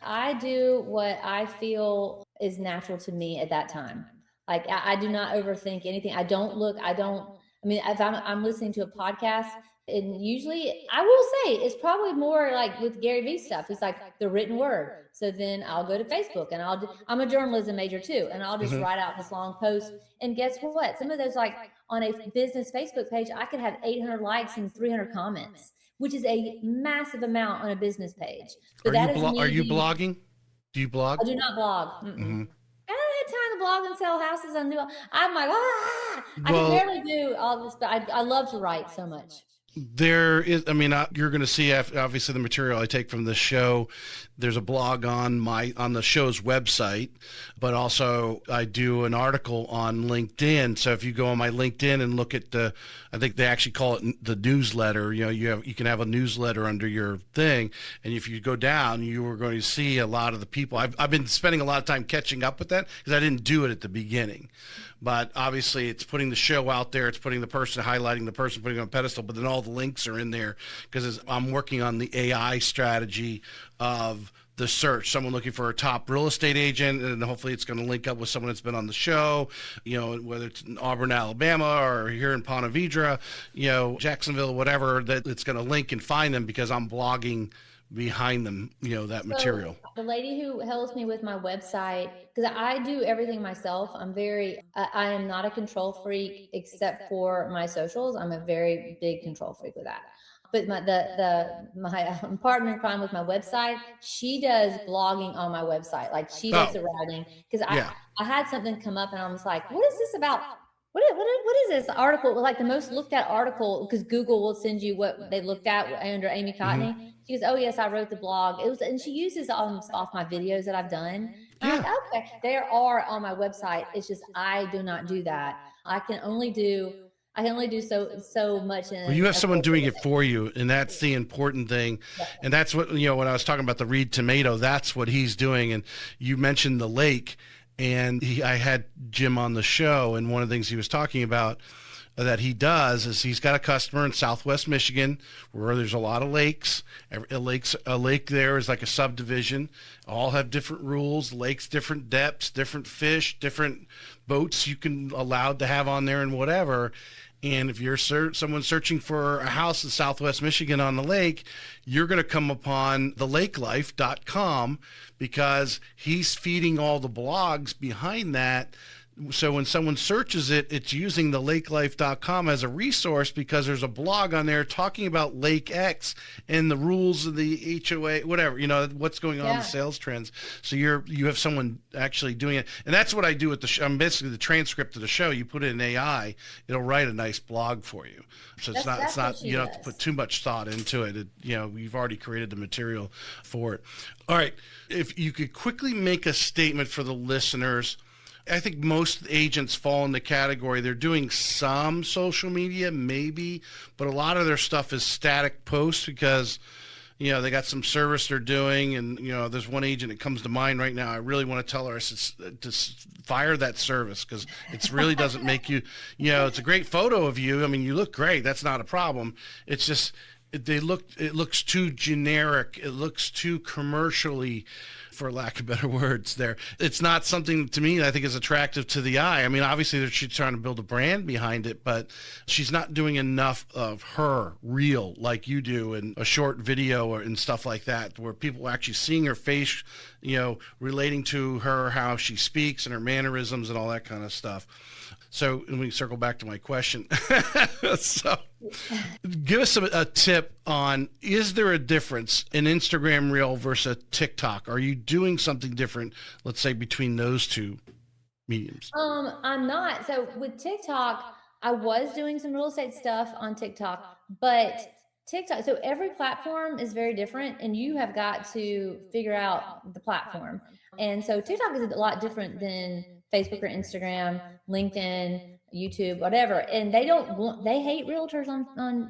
Speaker 1: I do what I feel is natural to me at that time. Like I do not overthink anything. I mean, if I'm listening to a podcast, and usually I will say it's probably more like with Gary Vee stuff. It's like the written word. So then I'll go to Facebook, and I'm a journalism major too. And I'll just write out this long post. And guess what? Some of those, like on a business Facebook page, I could have 800 likes and 300 comments, which is a massive amount on a business page. But
Speaker 2: are you blogging? Do you blog?
Speaker 1: I do not blog. I don't have time to blog and sell houses. I'm like, I can barely do all this, but I love to write so much.
Speaker 2: There is, I mean, you're going to see obviously the material I take from the show. There's a blog on the show's website, but also I do an article on LinkedIn. So if you go on my LinkedIn and look at I think they actually call it the newsletter. You can have a newsletter under your thing, and if you go down, you are going to see a lot of the people. I've been spending a lot of time catching up with that because I didn't do it at the beginning. But obviously it's putting the show out there. It's putting the person, highlighting the person, putting it on a pedestal, but then all the links are in there because I'm working on the AI strategy of the search. Someone looking for a top real estate agent, and hopefully it's going to link up with someone that's been on the show, whether it's in Auburn, Alabama, or here in Ponte Vedra, Jacksonville, whatever, that it's going to link and find them because I'm blogging behind them, that material.
Speaker 1: The lady who helps me with my website, because I do everything myself. I am not a control freak except for my socials. I'm a very big control freak with that. But my partner in crime with my website, she does blogging on my website. Like she does the writing, because I had something come up and I was like, what is this about? What is this article? Like the most looked at article, because Google will send you what they looked at under Amy Cotney. She goes, oh yes, I wrote the blog. And she uses almost off my videos that I've done. I'm like, okay, they are on my website. It's just I do not do that. I can only do so much.
Speaker 2: Well, you have someone doing it for you, and that's the important thing. Yeah. And that's what, when I was talking about the Reed tomato, that's what he's doing. And you mentioned the lake, and I had Jim on the show, and one of the things he was talking about, that he does is he's got a customer in Southwest Michigan where there's a lot of lakes. A lake there is like a subdivision. All have different rules, lakes, different depths, different fish, different boats you can allowed to have on there and whatever. And if you're someone searching for a house in Southwest Michigan on the lake, you're going to come upon thelakelife.com because he's feeding all the blogs behind that. So when someone searches it, it's using thelakelife.com as a resource because there's a blog on there talking about Lake X and the rules of the HOA, whatever, what's going on in the sales trends. So you have someone actually doing it. And that's what I do with the show. I'm basically the transcript of the show. You put it in AI, it'll write a nice blog for you. So it's not you don't have to put too much thought into it. You've already created the material for it. All right. If you could quickly make a statement for the listeners. I think most agents fall in the category. They're doing some social media, maybe, but a lot of their stuff is static posts because, they got some service they're doing. And, there's one agent that comes to mind right now. I really want to tell her to fire that service because it really doesn't make you, it's a great photo of you. I mean, you look great. That's not a problem. It's just, it looks too generic. It looks too commercially, for lack of better words there. It's not something to me that I think is attractive to the eye. I mean, obviously she's trying to build a brand behind it, but she's not doing enough of her real like you do in a short video and stuff like that, where people are actually seeing her face, relating to her, how she speaks and her mannerisms and all that kind of stuff. So let me circle back to my question. So give us a tip on, is there a difference in Instagram Reel versus TikTok? Are you doing something different, let's say, between those two mediums?
Speaker 1: I'm not. So with TikTok, I was doing some real estate stuff on TikTok, but TikTok, so every platform is very different and you have got to figure out the platform. And so TikTok is a lot different than Facebook or Instagram, LinkedIn, YouTube, whatever. And they hate realtors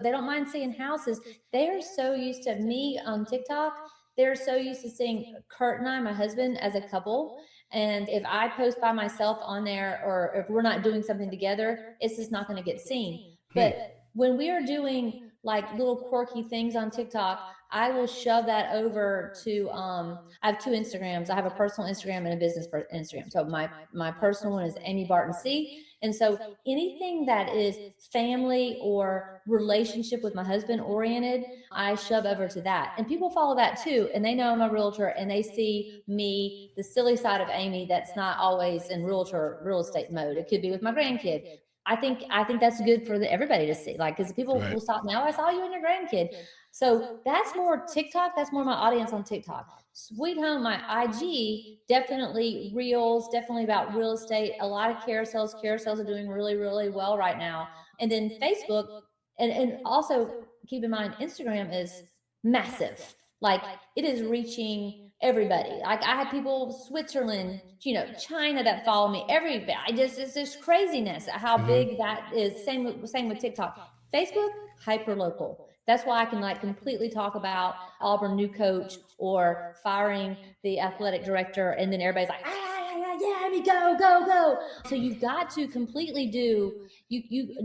Speaker 1: they don't mind seeing houses. They are so used to me on TikTok. They're so used to seeing Kurt and I, my husband, as a couple. And if I post by myself on there, or if we're not doing something together, it's just not going to get seen. But when we are doing like little quirky things on TikTok, I will shove that over to, I have two Instagrams. I have a personal Instagram and a business Instagram. So my personal one is Amy Barton C. And so anything that is family or relationship with my husband oriented, I shove over to that. And people follow that too. And they know I'm a realtor and they see me, the silly side of Amy that's not always in real estate mode. It could be with my grandkid. I think that's good for everybody to see, like, because people will stop now. I saw you and your grandkid. So that's more TikTok. That's more my audience on TikTok. Sweet Home, my IG, definitely reels, definitely about real estate. A lot of carousels. Carousels are doing really, really well right now. And then Facebook, and also keep in mind, Instagram is massive. Like, it is reaching everybody. Like, I had people Switzerland, China that follow me. Everybody. It's just craziness how big that is. Same with TikTok. Facebook, hyper local. That's why I can completely talk about Auburn new coach or firing the athletic director, and then everybody's like, yeah, me go. So you've got to completely do you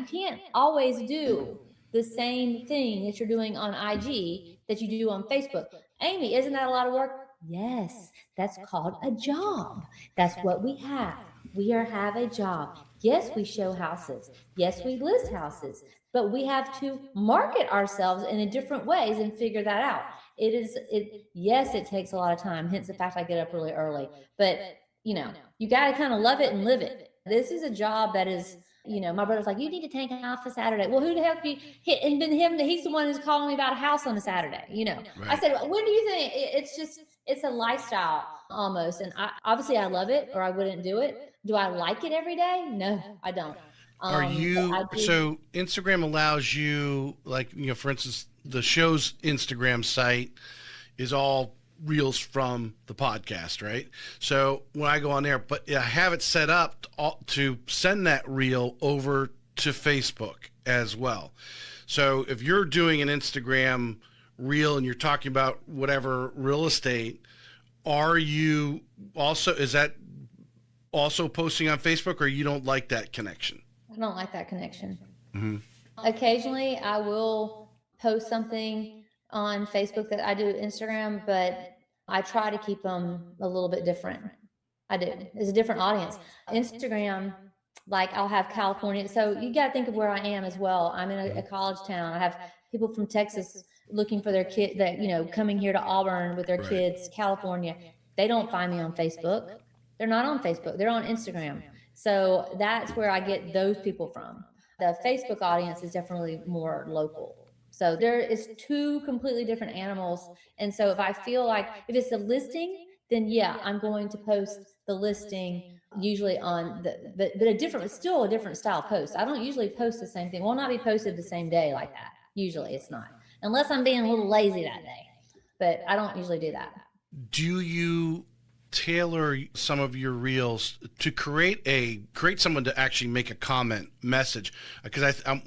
Speaker 1: can't always do the same thing that you're doing on IG that you do on Facebook. Amy, isn't that a lot of work? Yes, that's called a job. That's what we have. We have a job. Yes, we show houses. Yes, we list houses, but we have to market ourselves in a different ways and figure that out. Yes, it takes a lot of time. Hence the fact I get up really early, but you got to kind of love it and live it. This is a job that is, my brother's like, you need to take off a Saturday. Well, who the hell be hit? And then he's the one who's calling me about a house on a Saturday. Right. I said, well, when do you think it's a lifestyle almost. And obviously I love it or I wouldn't do it. Do I like it every day? No, I don't.
Speaker 2: So Instagram allows you, for instance, the show's Instagram site is all reels from the podcast, right? So when I go on there, but I have it set up to send that reel over to Facebook as well. So if you're doing an Instagram reel and you're talking about whatever real estate, is that also posting on Facebook, or you don't like that connection?
Speaker 1: I don't like that connection.
Speaker 2: Mm-hmm.
Speaker 1: Occasionally, I will post something on Facebook that I do Instagram, but I try to keep them a little bit different. I do. It's a different audience. Instagram, like I'll have California. So you got to think of where I am as well. I'm in a college town. I have people from Texas looking for their kid that, coming here to Auburn with their
Speaker 2: Right.
Speaker 1: kids, California. They don't find me on Facebook. They're not on Facebook. They're on Instagram. So that's where I get those people from. The Facebook audience is definitely more local. So there is two completely different animals. And so if I feel like if it's a listing, then yeah, I'm going to post the listing usually on but still a different style post. I don't usually post the same thing. Will not be posted the same day like that. Usually it's not, unless I'm being a little lazy that day, but I don't usually do that.
Speaker 2: Do you tailor some of your reels to create someone to actually make a comment message? Because I'm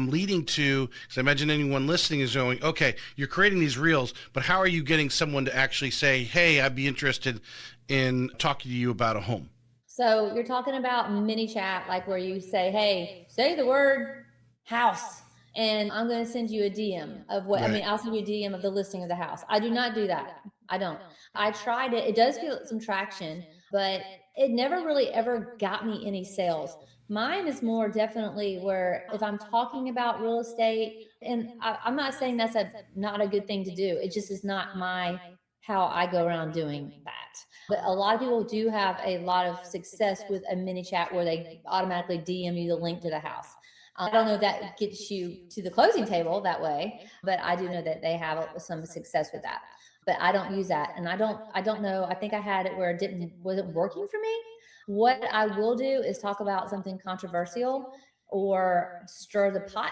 Speaker 2: leading to, because I imagine anyone listening is going, okay, you're creating these reels, but how are you getting someone to actually say, hey, I'd be interested in talking to you about a home?
Speaker 1: So you're talking about mini chat, like where you say, hey, say the word house, and I'm going to send you a DM of what,
Speaker 2: Right.
Speaker 1: I'll send you a DM of the listing of the house. I do not do that. I don't. I tried it. It does get some traction, but it never really ever got me any sales. Mine is more definitely where if I'm talking about real estate, and I'm not saying that's not a good thing to do. It just is not how I go around doing that. But a lot of people do have a lot of success with a mini chat where they automatically DM you the link to the house. I don't know if that gets you to the closing table that way, but I do know that they have some success with that. But I don't use that, and I don't know. I think I had it where it wasn't working for me. What I will do is talk about something controversial or stir the pot.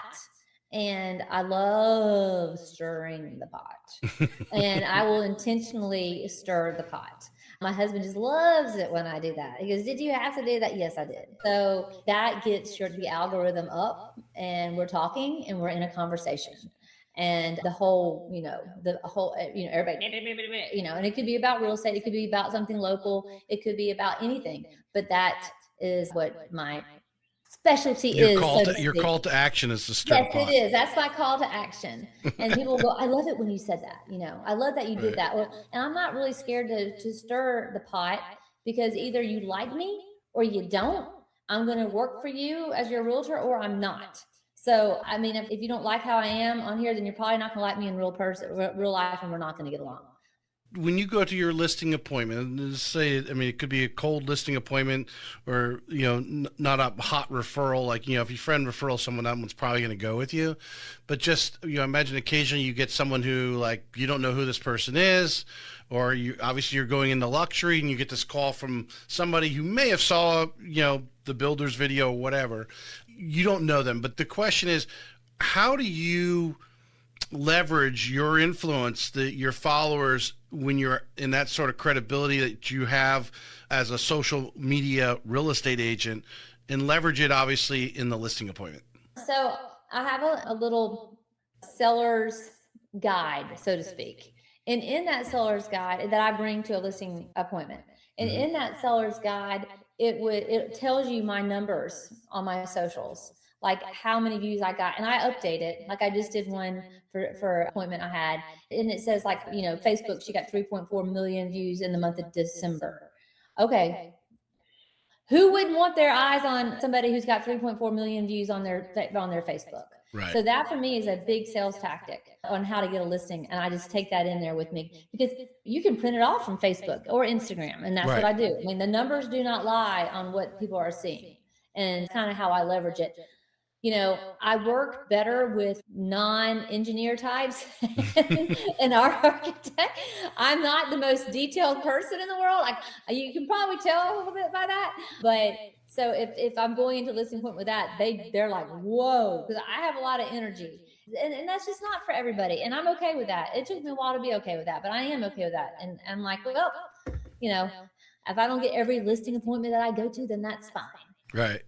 Speaker 1: And I love stirring the pot. And I will intentionally stir the pot. My husband just loves it when I do that. He goes, did you have to do that? Yes, I did. So that gets the algorithm up, and we're talking and we're in a conversation. And the whole, everybody, and it could be about real estate. It could be about something local. It could be about anything. But that is what my specialty is.
Speaker 2: Your call to action is to stir the pot.
Speaker 1: Yes, it is. That's my call to action. And people go, I love it when you said that. I love that you did that. Well, and I'm not really scared to stir the pot, because either you like me or you don't. I'm going to work for you as your realtor, or I'm not. So, if you don't like how I am on here, then you're probably not going to like me in real life, and we're not going to get along.
Speaker 2: When you go to your listing appointment, say, it could be a cold listing appointment, or, not a hot referral. Like, if your friend referrals someone, that one's probably going to go with you. But just, imagine occasionally you get someone who, like, you don't know who this person is, or you're going into luxury and you get this call from somebody who may have saw, the builder's video or whatever. You don't know them. But the question is, how do you leverage your influence, your followers, when you're in that sort of credibility that you have as a social media real estate agent, and leverage it obviously in the listing appointment?
Speaker 1: So I have a little seller's guide, so to speak. And in that seller's guide that I bring to a listing appointment, and in that seller's guide, it tells you my numbers on my socials, like how many views I got, and I update it. Like I just did one for an appointment I had, and it says Facebook, she got 3.4 million views in the month of December. Okay. Who wouldn't want their eyes on somebody who's got 3.4 million views on their Facebook?
Speaker 2: Right.
Speaker 1: So that for me is a big sales tactic on how to get a listing. And I just take that in there with me, because you can print it off from Facebook or Instagram. And that's what I do. The numbers do not lie on what people are seeing, and kind of how I leverage it. I work better with non-engineer types and our architect. I'm not the most detailed person in the world. You can probably tell a little bit by that. But so if I'm going into listing appointment with that, they're like, whoa, because I have a lot of energy. And that's just not for everybody. And I'm okay with that. It took me a while to be okay with that, but I am okay with that. And I'm like, well, if I don't get every listing appointment that I go to, then that's fine.
Speaker 2: Right.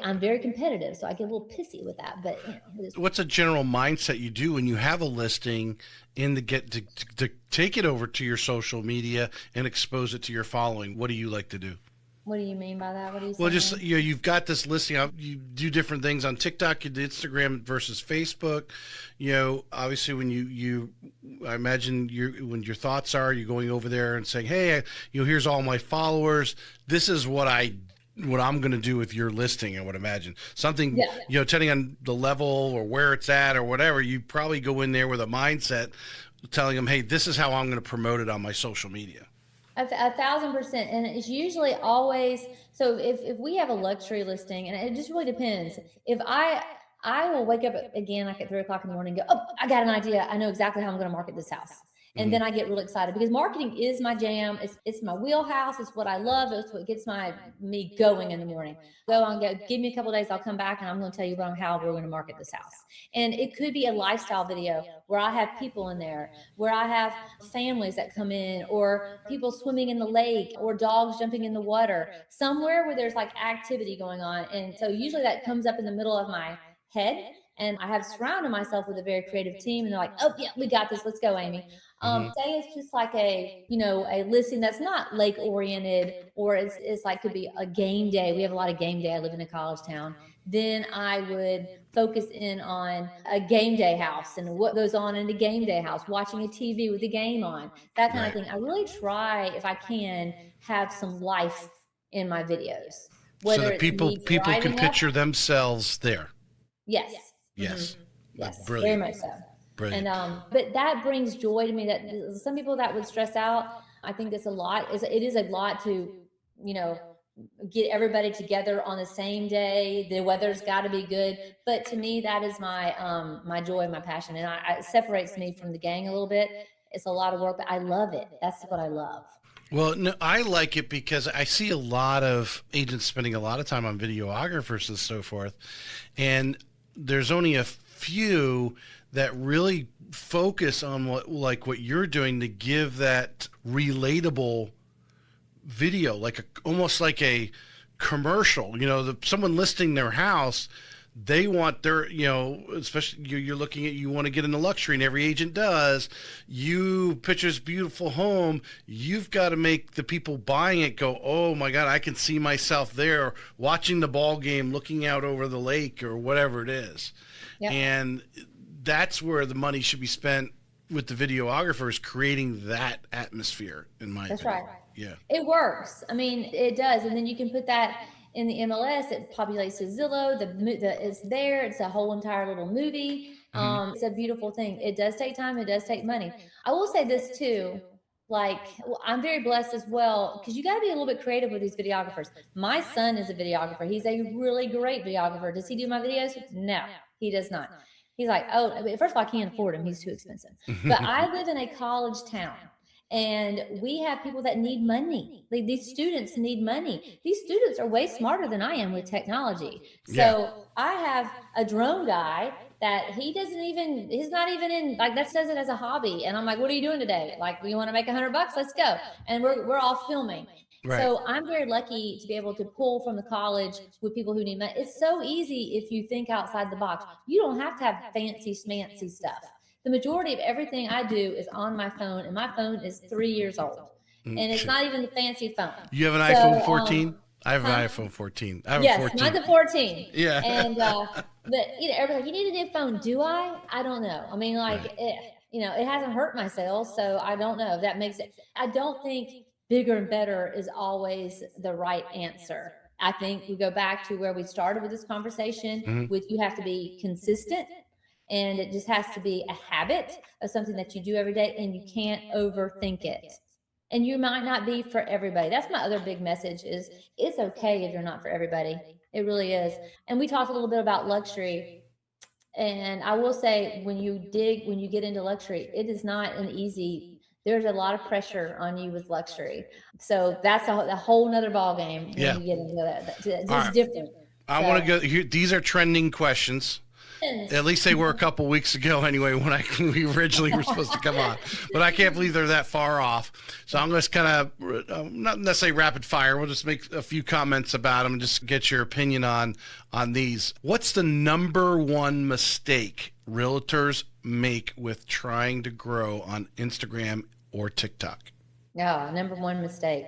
Speaker 1: I'm very competitive, so I get a little pissy with that. But
Speaker 2: what's a general mindset you do when you have a listing to take it over to your social media and expose it to your following? What do you like to do?
Speaker 1: What do you mean by that? What are you
Speaker 2: Well,
Speaker 1: saying?
Speaker 2: just, you've got this listing out. You do different things on TikTok, you do Instagram versus Facebook. Obviously when I imagine when your thoughts are, you're going over there and saying, hey, here's all my followers. This is what I'm going to do with your listing. I would imagine something, depending on the level or where it's at or whatever, you probably go in there with a mindset telling them, hey, this is how I'm going to promote it on my social media.
Speaker 1: 1,000%. And it's usually always, so if we have a luxury listing, and it just really depends. If I will wake up again like at 3 o'clock in the morning and go, oh, I got an idea. I know exactly how I'm going to market this house. And then I get really excited because marketing is my jam. It's my wheelhouse. It's what I love. It's what gets me going in the morning. Go, give me a couple of days. I'll come back and I'm going to tell you how we're going to market this house. And it could be a lifestyle video where I have people in there, where I have families that come in, or people swimming in the lake, or dogs jumping in the water, somewhere where there's like activity going on. And so usually that comes up in the middle of my head. And I have surrounded myself with a very creative team, and they're like, oh yeah, we got this. Let's go, Amy. Say it's just like a listing that's not lake oriented, or it's like could be a game day. We have a lot of game day. I live in a college town. Then I would focus in on a game day house and what goes on in the game day house, watching a TV with the game on, that kind of thing. I really try, if I can, have some life in my videos.
Speaker 2: So that people can picture themselves there.
Speaker 1: Yes.
Speaker 2: Yes.
Speaker 1: Mm-hmm. Yes.
Speaker 2: Brilliant.
Speaker 1: Very much so.
Speaker 2: Brilliant.
Speaker 1: And but that brings joy to me. That some people that would stress out, I think it's a lot. It is a lot to, get everybody together on the same day. The weather's got to be good. But to me, that is my joy, my passion, and it separates me from the gang a little bit. It's a lot of work, but I love it. That's what I love.
Speaker 2: Well, no, I like it because I see a lot of agents spending a lot of time on videographers and so forth, and there's only a few that really focus on what you're doing to give that relatable video, almost like a commercial. Someone listing their house, they want their, especially you're looking at, you want to get into luxury, and every agent does. You picture this beautiful home, you've got to make the people buying it go, oh my God, I can see myself there watching the ball game, looking out over the lake or whatever it is. Yep. And that's where the money should be spent with the videographers, creating that atmosphere, in my opinion.
Speaker 1: That's right.
Speaker 2: Yeah.
Speaker 1: It works. I mean, it does. And then you can put that in the MLS. It populates the Zillow. It's there. It's a whole entire little movie. It's a beautiful thing. It does take time. It does take money. I will say this too. I'm very blessed as well, because you got to be a little bit creative with these videographers. My son is a videographer. He's a really great videographer. Does he do my videos? No, he does not. He's like, oh, first of all, I can't afford him. He's too expensive. But I live in a college town, and we have people that need money. These students need money. These students are way smarter than I am with technology. So I have a drone guy that he's not even in, that says it as a hobby. And I'm like, what are you doing today? You want to make $100? Let's go. And we're all filming. Right. So I'm very lucky to be able to pull from the college with people who need money. It's so easy if you think outside the box. You don't have to have fancy schmancy stuff. The majority of everything I do is on my phone, and my phone is 3 years old. And it's not even a fancy phone.
Speaker 2: You have an iPhone 14? I have an iPhone 14. I have a 14.
Speaker 1: Mine's a 14.
Speaker 2: Yeah.
Speaker 1: And but everybody's like, you need a new phone. Do I? I don't know. I mean, it hasn't hurt my sales, so I don't know if that makes it. I don't think bigger and better is always the right answer. I think we go back to where we started with this conversation with, you have to be consistent, and it just has to be a habit of something that you do every day, and you can't overthink it. And you might not be for everybody. That's my other big message, is it's okay if you're not for everybody. It really is. And we talked a little bit about luxury. And I will say, when you get into luxury, it is not an easy, there's a lot of pressure on you with luxury. So that's a whole nother ball game when you get into that. It's different.
Speaker 2: I want to go here. These are trending questions. At least they were a couple weeks ago anyway, when we originally were supposed to come on. But I can't believe they're that far off. So I'm just kind of, not necessarily rapid fire. We'll just make a few comments about them and just get your opinion on these. What's the number one mistake realtors make with trying to grow on Instagram or TikTok?
Speaker 1: Yeah, number one mistake.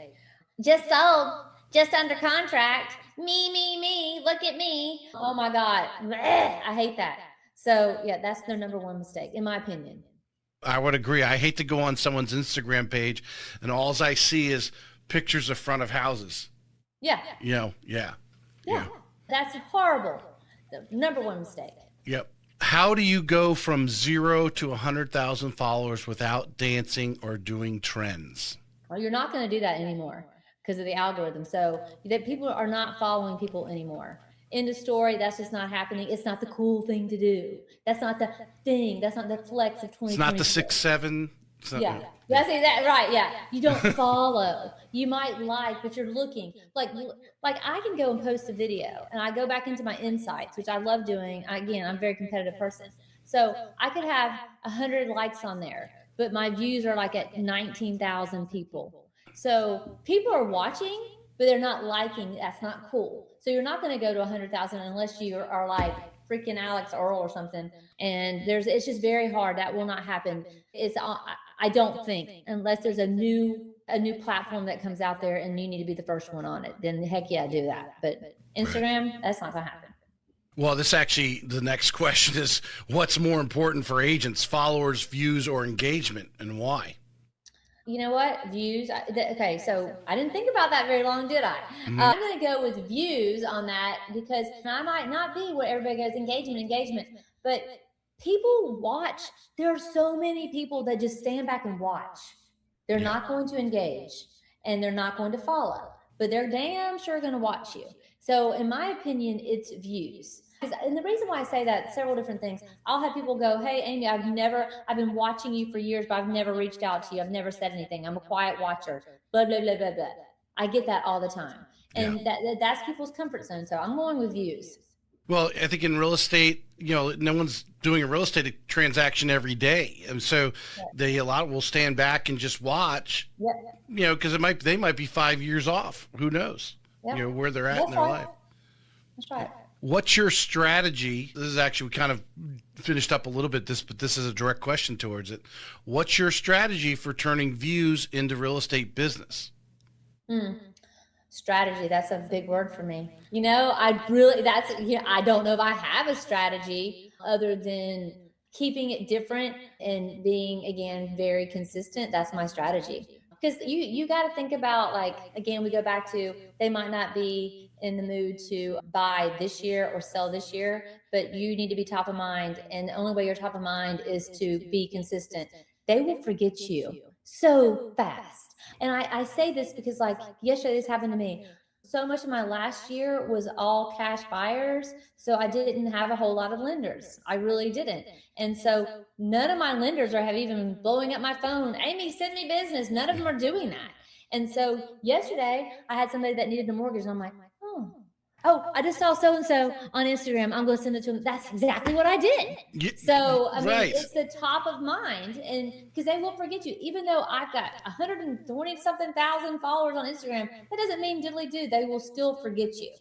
Speaker 1: Just sold. just under contract. Me, look at me. Oh my God. Blech, I hate that. So yeah, that's their number one mistake, in my opinion.
Speaker 2: I would agree. I hate to go on someone's Instagram page and all I see is pictures of front of houses.
Speaker 1: Yeah.
Speaker 2: Yeah.
Speaker 1: Yeah. That's horrible. The number one mistake.
Speaker 2: Yep. How do you go from 0 to 100,000 followers without dancing or doing trends?
Speaker 1: Well, you're not going to do that anymore because of the algorithm. So that people are not following people anymore. End of story. That's just not happening. It's not the cool thing to do. That's not the thing. That's not the flex of 2020.
Speaker 2: It's not the 6'7".
Speaker 1: Yeah. That's that right. Yeah. You don't follow. You might like, but you're looking like I can go and post a video and I go back into my insights, which I love doing. Again, I'm a very competitive person. So I could have 100 likes on there, but my views are like at 19,000 people. So people are watching, but they're not liking. That's not cool. So you're not going to go to 100,000 unless you are like freaking Alex Earl or something. And it's just very hard. That will not happen. I don't think, unless there's a new platform that comes out there and you need to be the first one on it, then heck yeah, do that. But Instagram, that's not going to happen.
Speaker 2: Well, the next question is, what's more important for agents, followers, views, or engagement, and why?
Speaker 1: You know what? Views. Okay, so I didn't think about that very long, did I? Mm-hmm. I'm going to go with views on that because I might not be where everybody goes engagement, but people watch. There are so many people that just stand back and watch. They're not going to engage and they're not going to follow, but they're damn sure going to watch you. So in my opinion, it's views. And the reason why I say that, several different things. I'll have people go, hey, Amy, I've been watching you for years, but I've never reached out to you. I've never said anything. I'm a quiet watcher, blah, blah, blah, blah, blah. I get that all the time. And that's people's comfort zone. So I'm going with views.
Speaker 2: Well, I think in real estate, no one's doing a real estate transaction every day. And so a lot will stand back and just watch, because they might be 5 years off. Who knows, where they're at in their life.
Speaker 1: That's right.
Speaker 2: What's your strategy? This is actually, we kind of finished up a little bit but this is a direct question towards it. What's your strategy for turning views into real estate business?
Speaker 1: Strategy. That's a big word for me. I don't know if I have a strategy other than keeping it different and being, again, very consistent. That's my strategy. Because you got to think about, again, we go back to, they might not be in the mood to buy this year or sell this year, but you need to be top of mind. And the only way you're top of mind is to be consistent. They will forget you so fast. And I say this because yesterday this happened to me. So much of my last year was all cash buyers. So I didn't have a whole lot of lenders. I really didn't. And so none of my lenders have even been blowing up my phone. Amy, send me business. None of them are doing that. And so yesterday I had somebody that needed a mortgage and I'm like, I just saw so-and-so on Instagram. I'm going to send it to them. That's exactly what I did. So, it's the top of mind, and because they will forget you. Even though I've got 120-something thousand followers on Instagram, that doesn't mean diddly do. They will still forget you.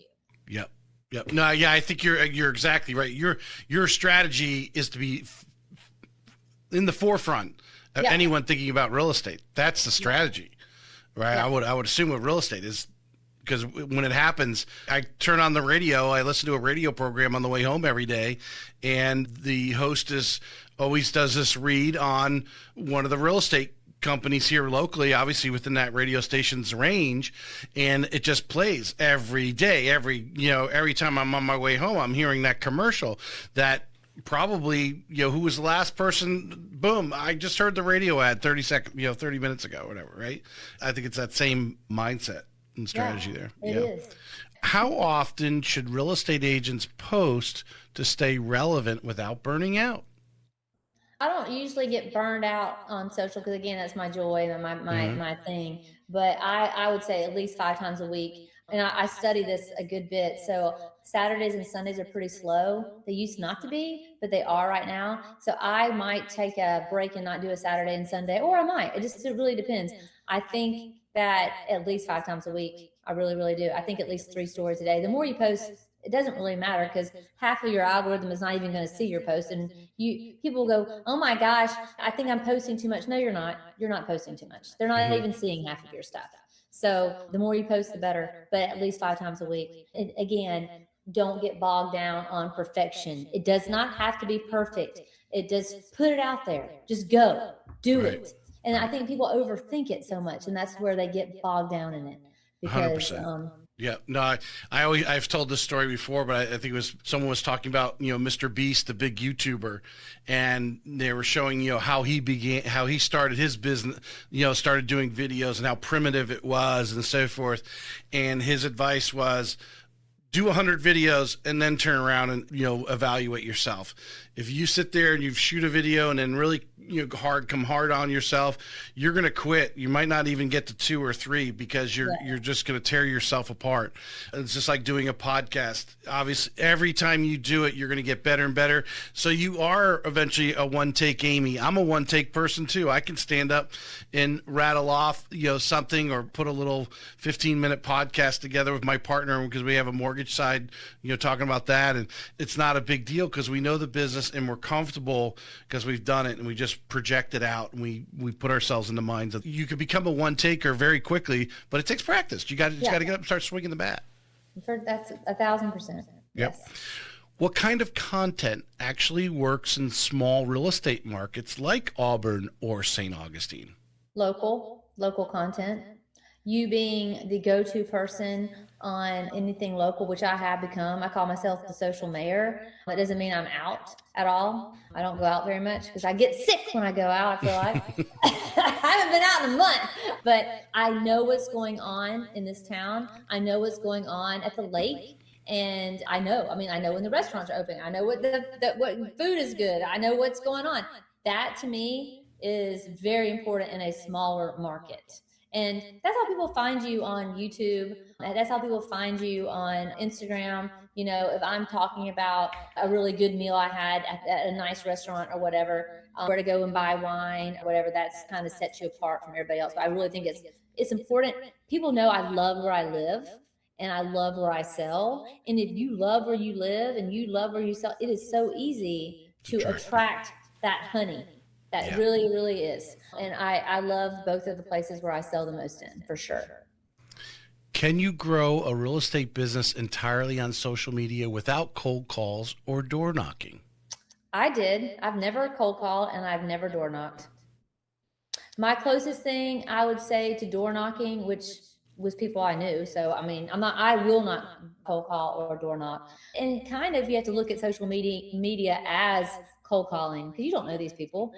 Speaker 2: Yep. No, yeah, I think you're exactly right. Your strategy is to be in the forefront of anyone thinking about real estate. That's the strategy, right? I would assume what real estate is. Because when it happens, I turn on the radio, I listen to a radio program on the way home every day, and the hostess always does this read on one of the real estate companies here locally, obviously within that radio station's range, and it just plays every day. Every time I'm on my way home, I'm hearing that commercial that probably, who was the last person, boom, I just heard the radio ad 30 minutes ago, whatever, right? I think it's that same mindset and strategy there.
Speaker 1: It is.
Speaker 2: How often should real estate agents post to stay relevant without burning out?
Speaker 1: I don't usually get burned out on social because, again, that's my joy and my thing. But I would say at least 5 times a week. And I study this a good bit. So Saturdays and Sundays are pretty slow. They used not to be, but they are right now. So I might take a break and not do a Saturday and Sunday, or I might. It really depends. I think that at least 5 times a week. I really, really do. I think at least 3 stories a day. The more you post, it doesn't really matter because half of your algorithm is not even going to see your post. And people go, oh my gosh, I think I'm posting too much. No, you're not. You're not posting too much. They're not even seeing half of your stuff. So the more you post, the better, but at least 5 times a week. And again, don't get bogged down on perfection. It does not have to be perfect. It just put it out there. Just go, do
Speaker 2: Right.
Speaker 1: it. And I think people overthink it so much, and that's where they get bogged down in it because
Speaker 2: 100%. Yeah, no, I've told this story before, but I think it was someone was talking about, Mr. Beast, the big YouTuber, and they were showing, how he started his business, started doing videos and how primitive it was and so forth. And his advice was, do 100 videos and then turn around and, evaluate yourself. If you sit there and you shoot a video and then really, come hard on yourself, you're going to quit. You might not even get to 2 or 3 because you're just going to tear yourself apart. It's just like doing a podcast. Obviously, every time you do it, you're going to get better and better. So you are eventually a one-take Amy. I'm a one-take person too. I can stand up and rattle off, something or put a little 15-minute podcast together with my partner because we have a mortgage side, talking about that. And it's not a big deal because we know the business and we're comfortable because we've done it and we just project it out and we put ourselves in the minds of you could become a one taker very quickly, but it takes practice. You got to get up and start swinging the bat.
Speaker 1: That's 1,000%. Yes.
Speaker 2: What kind of content actually works in small real estate markets like Auburn or St. Augustine?
Speaker 1: Local content. You being the go-to person on anything local, which I have become. I call myself the social mayor. That doesn't mean I'm out at all. I don't go out very much because I get sick when I go out, I feel like. I haven't been out in a month, but I know what's going on in this town. I know what's going on at the lake. And I know when the restaurants are open. I know what what food is good. I know what's going on. That to me is very important in a smaller market. And that's how people find you on YouTube. That's how people find you on Instagram. If I'm talking about a really good meal I had at a nice restaurant or whatever, where to go and buy wine or whatever, that's kind of sets you apart from everybody else. But I really think it's important. People know I love where I live and I love where I sell. And if you love where you live and you love where you sell, it is so easy to attract that honey. That really, really is. And I love both of the places where I sell the most in, for sure.
Speaker 2: Can you grow a real estate business entirely on social media without cold calls or door knocking?
Speaker 1: I did. I've never cold called and I've never door knocked. My closest thing I would say to door knocking, which was people I knew. So, I will not cold call or door knock. And kind of, you have to look at social media as cold calling because you don't know these people.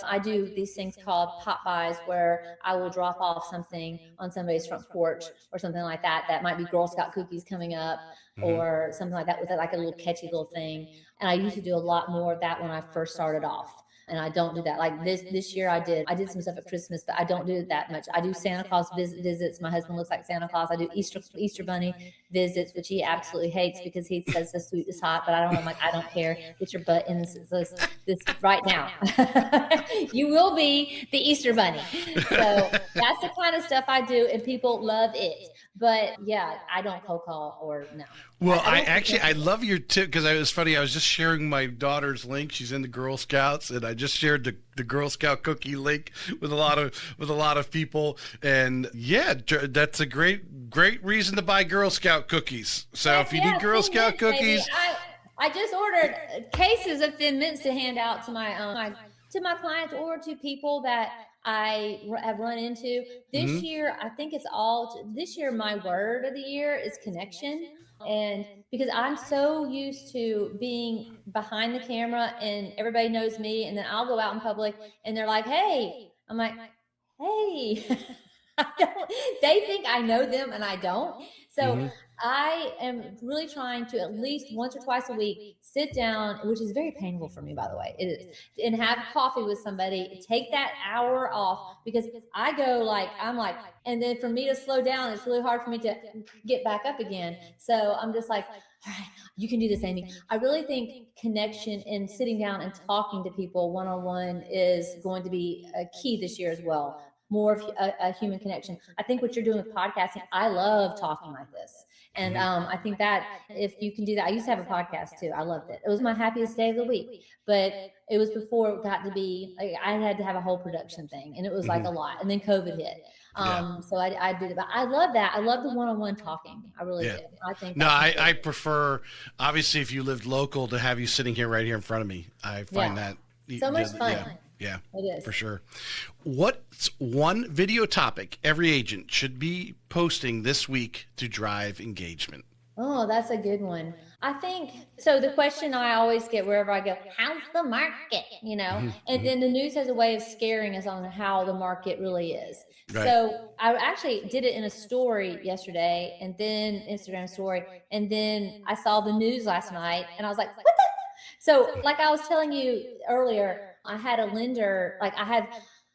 Speaker 1: I do these things called pop buys where I will drop off something on somebody's front porch or something like that. That might be Girl Scout cookies coming up or something like that with like a little catchy little thing. And I used to do a lot more of that when I first started off. And I don't do that. Like this year I did some stuff at Christmas, but I don't do it that much. I do Santa Claus visits. My husband looks like Santa Claus. I do Easter Bunny visits, which he absolutely hates because he says the sweet is hot, but I'm like, I don't care. Get your butt in this right now. You will be the Easter Bunny. So that's the kind of stuff I do, and people love it. But yeah, I don't cold call or no.
Speaker 2: Well, I love your tip because it was funny. I was just sharing my daughter's link. She's in the Girl Scouts, and I just shared the Girl Scout cookie link with a lot of people. And yeah, that's a great reason to buy Girl Scout cookies. So if you need Girl Scout cookies,
Speaker 1: I just ordered cases of Thin Mints to hand out to my clients or to people that I have run into. This year, I think this year my word of the year is connection. And because I'm so used to being behind the camera and everybody knows me, and then I'll go out in public and they're like, hey, I'm like, hey, they think I know them and I don't. So I am really trying to at least once or twice a week sit down, which is very painful for me, by the way, it is, and have coffee with somebody, take that hour off because I'm like, and then for me to slow down, it's really hard for me to get back up again. So I'm just like, all right, you can do this, Amy. I really think connection and sitting down and talking to people one-on-one is going to be a key this year as well. more of a human connection. I think what you're doing with podcasting, I love talking like this. And I think that if you can do that, I used to have a podcast too. I loved it. It was my happiest day of the week, but it was before it got to be, like, I had to have a whole production thing, and it was like a lot. And then COVID hit. So I did it, but I love that. I love the one-on-one talking. I really do. I think
Speaker 2: no, I prefer, obviously, if you lived local, to have you sitting here right here in front of me. I find that
Speaker 1: so much fun.
Speaker 2: Yeah,
Speaker 1: it is
Speaker 2: for sure. What's one video topic every agent should be posting this week to drive engagement?
Speaker 1: Oh, that's a good one. I think so. The question I always get wherever I go, how's the market? And then the news has a way of scaring us on how the market really is.
Speaker 2: Right.
Speaker 1: So I actually did it in a story yesterday, and then Instagram story, and then I saw the news last night, and I was like, what the? So, like I was telling you earlier, I had a lender, like I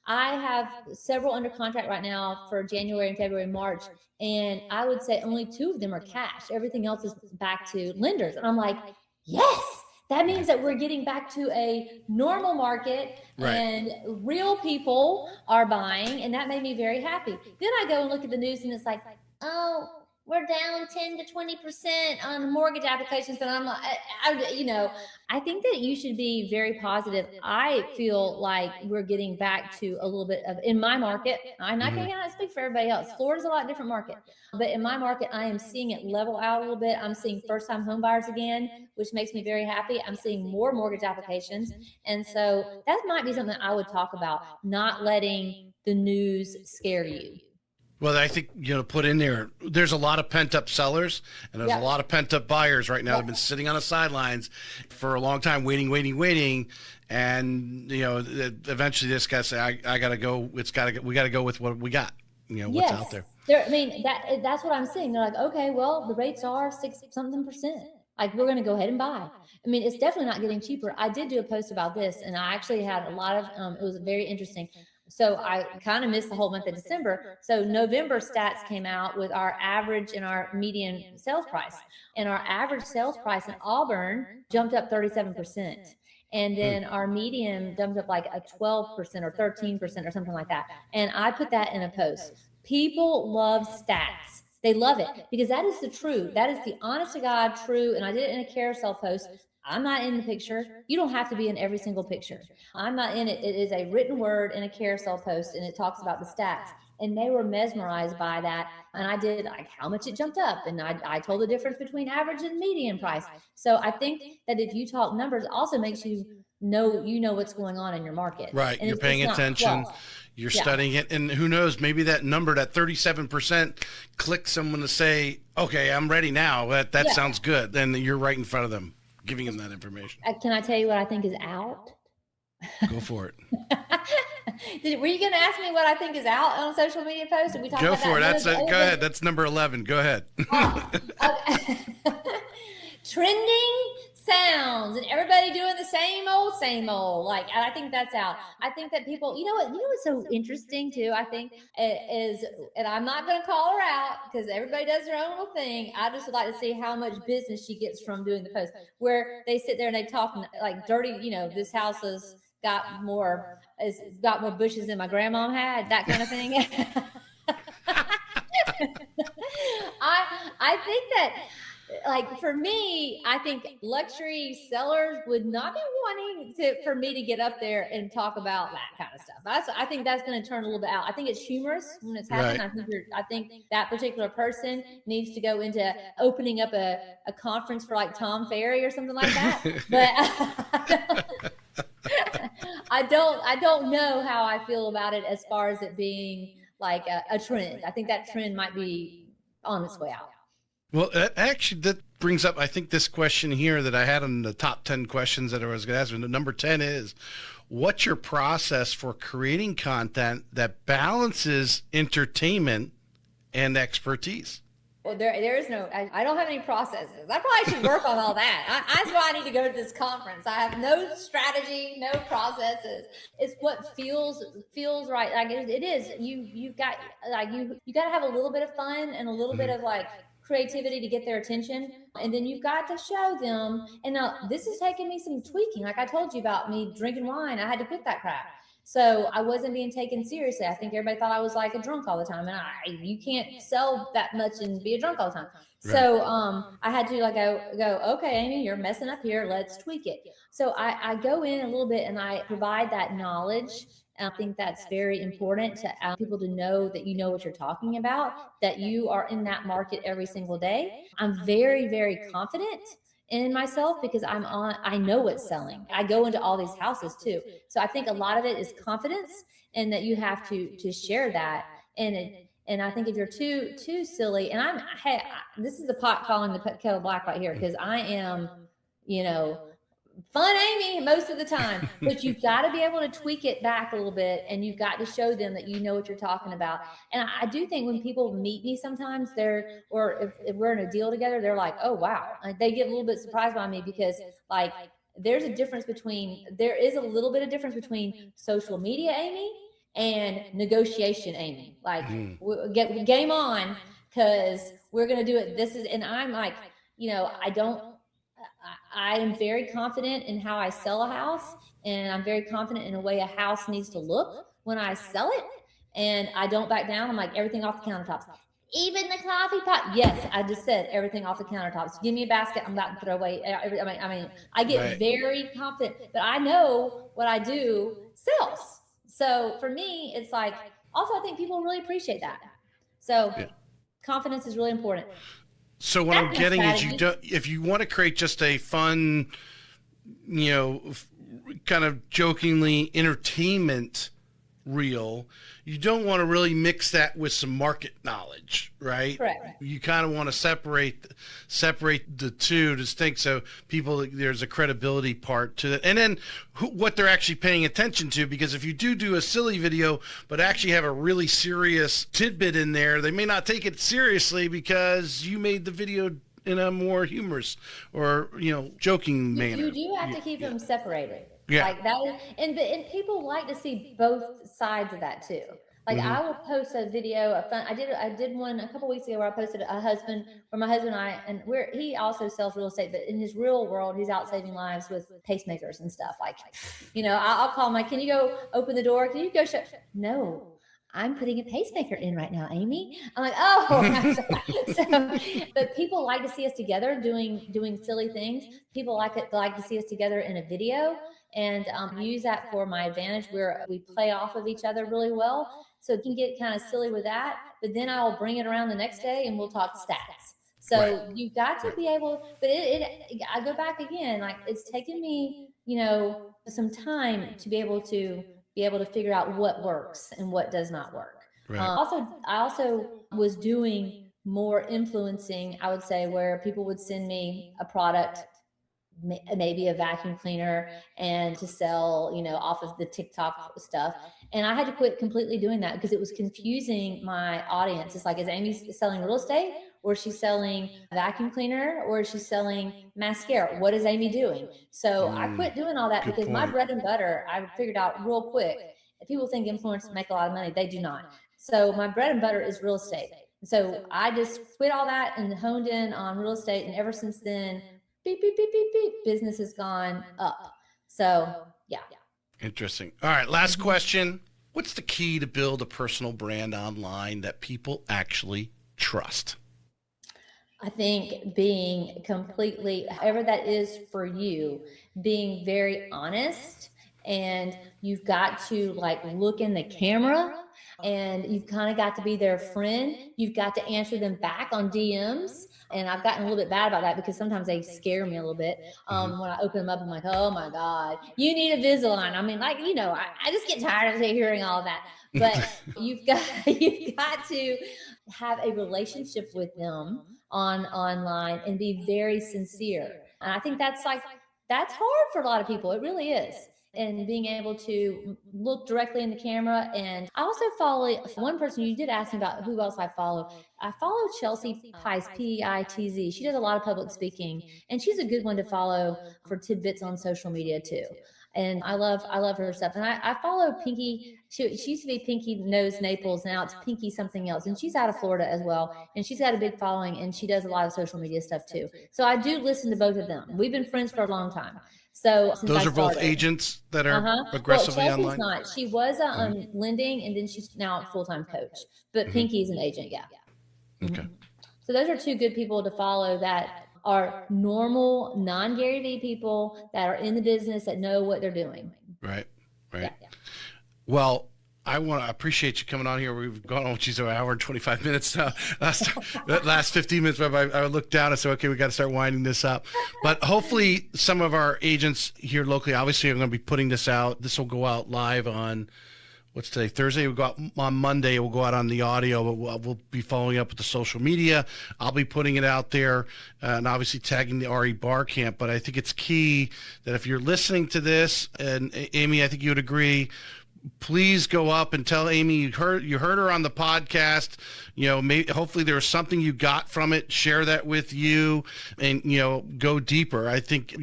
Speaker 1: have several under contract right now for January and February and March. And I would say only 2 of them are cash. Everything else is back to lenders. And I'm like, yes, that means that we're getting back to a normal market, and real people are buying. And that made me very happy. Then I go and look at the news, and it's like, oh, we're down 10 to 20% on mortgage applications. And I'm like, I think that you should be very positive. I feel like we're getting back to a little bit of, in my market, I'm not going to speak for everybody else. Florida's a lot different market, but in my market, I am seeing it level out a little bit. I'm seeing first-time home buyers again, which makes me very happy. I'm seeing more mortgage applications. And so that might be something I would talk about, not letting the news scare you.
Speaker 2: Well, I think, put in there's a lot of pent-up sellers, and there's a lot of pent-up buyers right now that have been sitting on the sidelines for a long time, waiting. And, eventually this guy say, I got to go. We got to go with what we got, what's out there.
Speaker 1: That's what I'm saying. They're like, okay, well, the rates are 6-something%. Like, we're going to go ahead and buy. I mean, it's definitely not getting cheaper. I did do a post about this, and I actually had a lot of, it was very interesting. So I kind of missed the whole month of December. So November stats came out with our average and our median sales price. And our average sales price in Auburn jumped up 37%. And then our median jumped up like a 12% or 13% or something like that. And I put that in a post. People love stats. They love it because that is the truth. That is the honest to God true. And I did it in a carousel post. I'm not in the picture. You don't have to be in every single picture. I'm not in it. It is a written word in a carousel post, and it talks about the stats. And they were mesmerized by that. And I did like how much it jumped up. And I told the difference between average and median price. So I think that if you talk numbers, it also makes you know what's going on in your market.
Speaker 2: Right. And you're paying attention. You're studying it. And who knows, maybe that number, that 37%, clicks someone to say, okay, I'm ready now. That sounds good. Then you're right in front of them, giving them that information.
Speaker 1: Can I tell you what I think is out?
Speaker 2: Go for it.
Speaker 1: Were you going to ask me what I think is out on a social media post? Did we talk
Speaker 2: Go
Speaker 1: about
Speaker 2: for
Speaker 1: that?
Speaker 2: it. Go ahead. That's number 11. Go ahead.
Speaker 1: Trending sounds and everybody doing the same old. Like, I think that's out. I think that people, what's so interesting too, I think is, and I'm not going to call her out because everybody does their own little thing. I just would like to see how much business she gets from doing the post where they sit there and they talk like dirty, this house has got more bushes than my grandma had, that kind of thing. I think that, like, for me, I think luxury sellers would not be wanting for me to get up there and talk about that kind of stuff. I think that's going to turn a little bit out. I think it's humorous when it's happening. Right. I think that particular person needs to go into opening up a conference for like Tom Ferry or something like that. But I don't know how I feel about it as far as it being like a trend. I think that trend might be on its way out.
Speaker 2: Well, actually, that brings up, I think, this question here that I had on the top 10 questions that I was going to ask. And number 10 is, what's your process for creating content that balances entertainment and expertise?
Speaker 1: Well, there is no, I don't have any processes. I probably should work on all that. That's why I need to go to this conference. I have no strategy, no processes. It's what feels right. Like it is. You got to have a little bit of fun and a little bit of like creativity to get their attention, and then you've got to show them. And now this is taking me some tweaking. Like I told you about me drinking wine, I had to quit that crap. So I wasn't being taken seriously. I think everybody thought I was like a drunk all the time, and you can't sell that much and be a drunk all the time.
Speaker 2: Right.
Speaker 1: So I had to like go, okay, Amy, you're messing up here. Let's tweak it. So I go in a little bit and I provide that knowledge. And I think that's very important to people to know that you know what you're talking about, that you are in that market every single day. I'm very, very confident in myself because I know what's selling. I go into all these houses too. So I think a lot of it is confidence, and that you have to share that. And I think if you're too silly, and this is the pot calling the kettle black right here, because I am, fun Amy most of the time, but you've got to be able to tweak it back a little bit, and you've got to show them that you know what you're talking about. And I do think when people meet me sometimes, or if we're in a deal together, they're like, oh wow, they get a little bit surprised by me, because like there is a little bit of difference between social media Amy and negotiation Amy. Like get game on, because we're gonna do it. And I'm like, I am very confident in how I sell a house, and I'm very confident in the way a house needs to look when I sell it. And I don't back down. I'm like, everything off the countertops, even the coffee pot. Yes, I just said everything off the countertops. Give me a basket, I'm about to throw away. I get very confident, but I know what I do sells. So for me, it's like, also I think people really appreciate that. So confidence is really important.
Speaker 2: So what I'm getting is, if you want to create just a fun, kind of jokingly entertainment reel, you don't want to really mix that with some market knowledge, right?
Speaker 1: Correct.
Speaker 2: You kind of want to separate the two distinct, so there's a credibility part to it, and then what they're actually paying attention to. Because if you do a silly video but actually have a really serious tidbit in there, they may not take it seriously because you made the video in a more humorous or joking manner.
Speaker 1: You do have to keep them separated.
Speaker 2: Yeah.
Speaker 1: Like that is, and people like to see both sides of that too. Like I will post a video of fun. I did one a couple weeks ago where I posted my husband and I, and he also sells real estate, but in his real world, he's out saving lives with pacemakers and stuff. Like, I'll call him like, can you go open the door? Can you go show? No. I'm putting a pacemaker in right now, Amy. I'm like, oh. But people like to see us together doing silly things. People like to see us together in a video, and use that for my advantage, where we play off of each other really well. So you can get kind of silly with that, but then I'll bring it around the next day and we'll talk stats. So you've got to be able, but I go back again, like it's taken me, some time to be able to figure out what works and what does not work. Right. I also was doing more influencing, I would say, where people would send me a product, maybe a vacuum cleaner, and to sell, off of the TikTok stuff. And I had to quit completely doing that because it was confusing my audience. It's like, is Amy selling real estate, or is she selling a vacuum cleaner, or is she selling mascara? What is Amy doing? So I quit doing all that because my bread and butter, I figured out real quick. If people think influencers make a lot of money, they do not. So my bread and butter is real estate. So I just quit all that and honed in on real estate. And ever since then, beep, beep, beep, beep, beep, business has gone up. So, yeah.
Speaker 2: Interesting. All right, last question. What's the key to build a personal brand online that people actually trust?
Speaker 1: I think being completely, however that is for you, being very honest, and you've got to look in the camera, and you've kind of got to be their friend. You've got to answer them back on DMs. And I've gotten a little bit bad about that because sometimes they scare me a little bit. When I open them up, I'm like, oh my God, you need Invisalign. I mean, I just get tired of hearing all of that. But you've got to have a relationship with them online and be very sincere. And I think that's hard for a lot of people. It really is. And being able to look directly in the camera. And I also follow one person. You did ask me about who else I follow. I follow Chelsea Pies, P-I-T-Z. She does a lot of public speaking, and she's a good one to follow for tidbits on social media too. And I love her stuff. And I follow Pinky. She used to be Pinky Knows Naples. Now it's Pinky something else. And she's out of Florida as well. And she's got a big following, and she does a lot of social media stuff too. So I do listen to both of them. We've been friends for a long time. So since
Speaker 2: Those
Speaker 1: I
Speaker 2: are both
Speaker 1: started.
Speaker 2: agents that are aggressively
Speaker 1: Well, Chelsea's
Speaker 2: online?
Speaker 1: not. She was on lending, and then she's now a full-time coach. But Pinky's an agent, yeah.
Speaker 2: Okay.
Speaker 1: So those are two good people to follow that are normal, non-Gary Vee people that are in the business that know what they're doing.
Speaker 2: Right.
Speaker 1: Yeah.
Speaker 2: Well, I appreciate you coming on here. We've gone on, an hour and 25 minutes now. Last 15 minutes, I looked down and said, okay, we got to start winding this up. But hopefully some of our agents here locally, obviously I'm going to be putting this out. This will go out live on, what's today? Thursday. We'll go out on Monday. We'll go out on the audio, but we'll be following up with the social media. I'll be putting it out there and obviously tagging the RE Bar Camp. But I think it's key that if you're listening to this, and Amy, I think you would agree, please go up and tell Amy you heard her on the podcast. Hopefully there was something you got from it. Share that with you, and go deeper. I think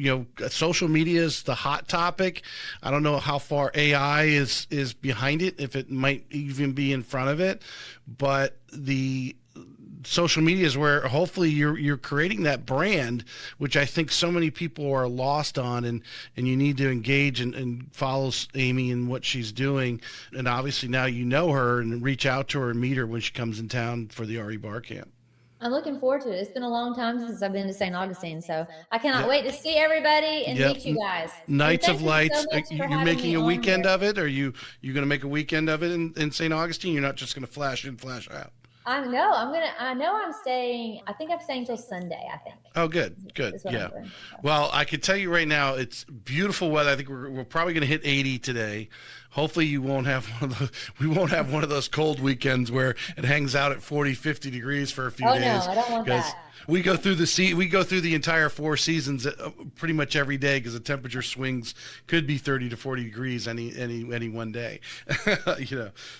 Speaker 2: social media is the hot topic. I don't know how far AI is behind it, if it might even be in front of it, but the social media is where hopefully you're creating that brand, which I think so many people are lost on, and you need to engage and follow Amy and what she's doing. And obviously now you know her, and reach out to her and meet her when she comes in town for the RE Bar Camp.
Speaker 1: I'm looking forward to it. It's been a long time since I've been to St. Augustine, so I cannot wait to see everybody and meet you guys.
Speaker 2: Nights of Lights.
Speaker 1: So
Speaker 2: you're making a weekend of it? Are you going to make a weekend of it in St. Augustine? You're not just going to flash in, flash out?
Speaker 1: I know I'm staying. I think I'm staying till Sunday, I think.
Speaker 2: Oh, good. Yeah. Well, I can tell you right now, it's beautiful weather. I think we're probably going to hit 80 today. Hopefully we won't have one of those cold weekends where it hangs out at 40, 50 degrees for a few days.
Speaker 1: No, I don't want that.
Speaker 2: We go through the entire 4 seasons pretty much every day, because the temperature swings could be 30 to 40 degrees any one day.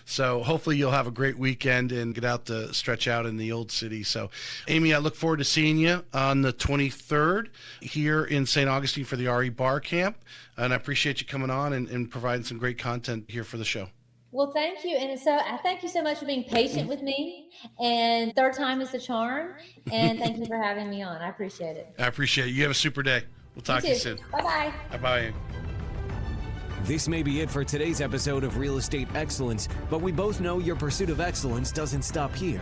Speaker 2: So hopefully you'll have a great weekend and get out to stretch out in the old city. So Amy, I look forward to seeing you on the 23rd here in St. Augustine for the RE Bar Camp, and I appreciate you coming on and providing some great content here for the show.
Speaker 1: Well, thank you. And so I thank you so much for being patient with me. And third time is the charm. And thank you for having me on. I appreciate it.
Speaker 2: I appreciate it. You have a super day. We'll talk to you soon.
Speaker 1: Bye-bye.
Speaker 2: Bye-bye.
Speaker 3: This may be it for today's episode of Real Estate Excellence, but we both know your pursuit of excellence doesn't stop here.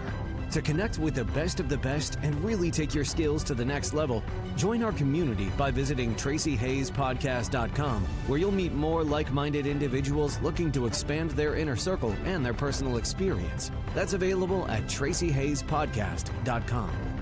Speaker 3: To connect with the best of the best and really take your skills to the next level, join our community by visiting TracyHayesPodcast.com, where you'll meet more like-minded individuals looking to expand their inner circle and their personal experience. That's available at TracyHayesPodcast.com.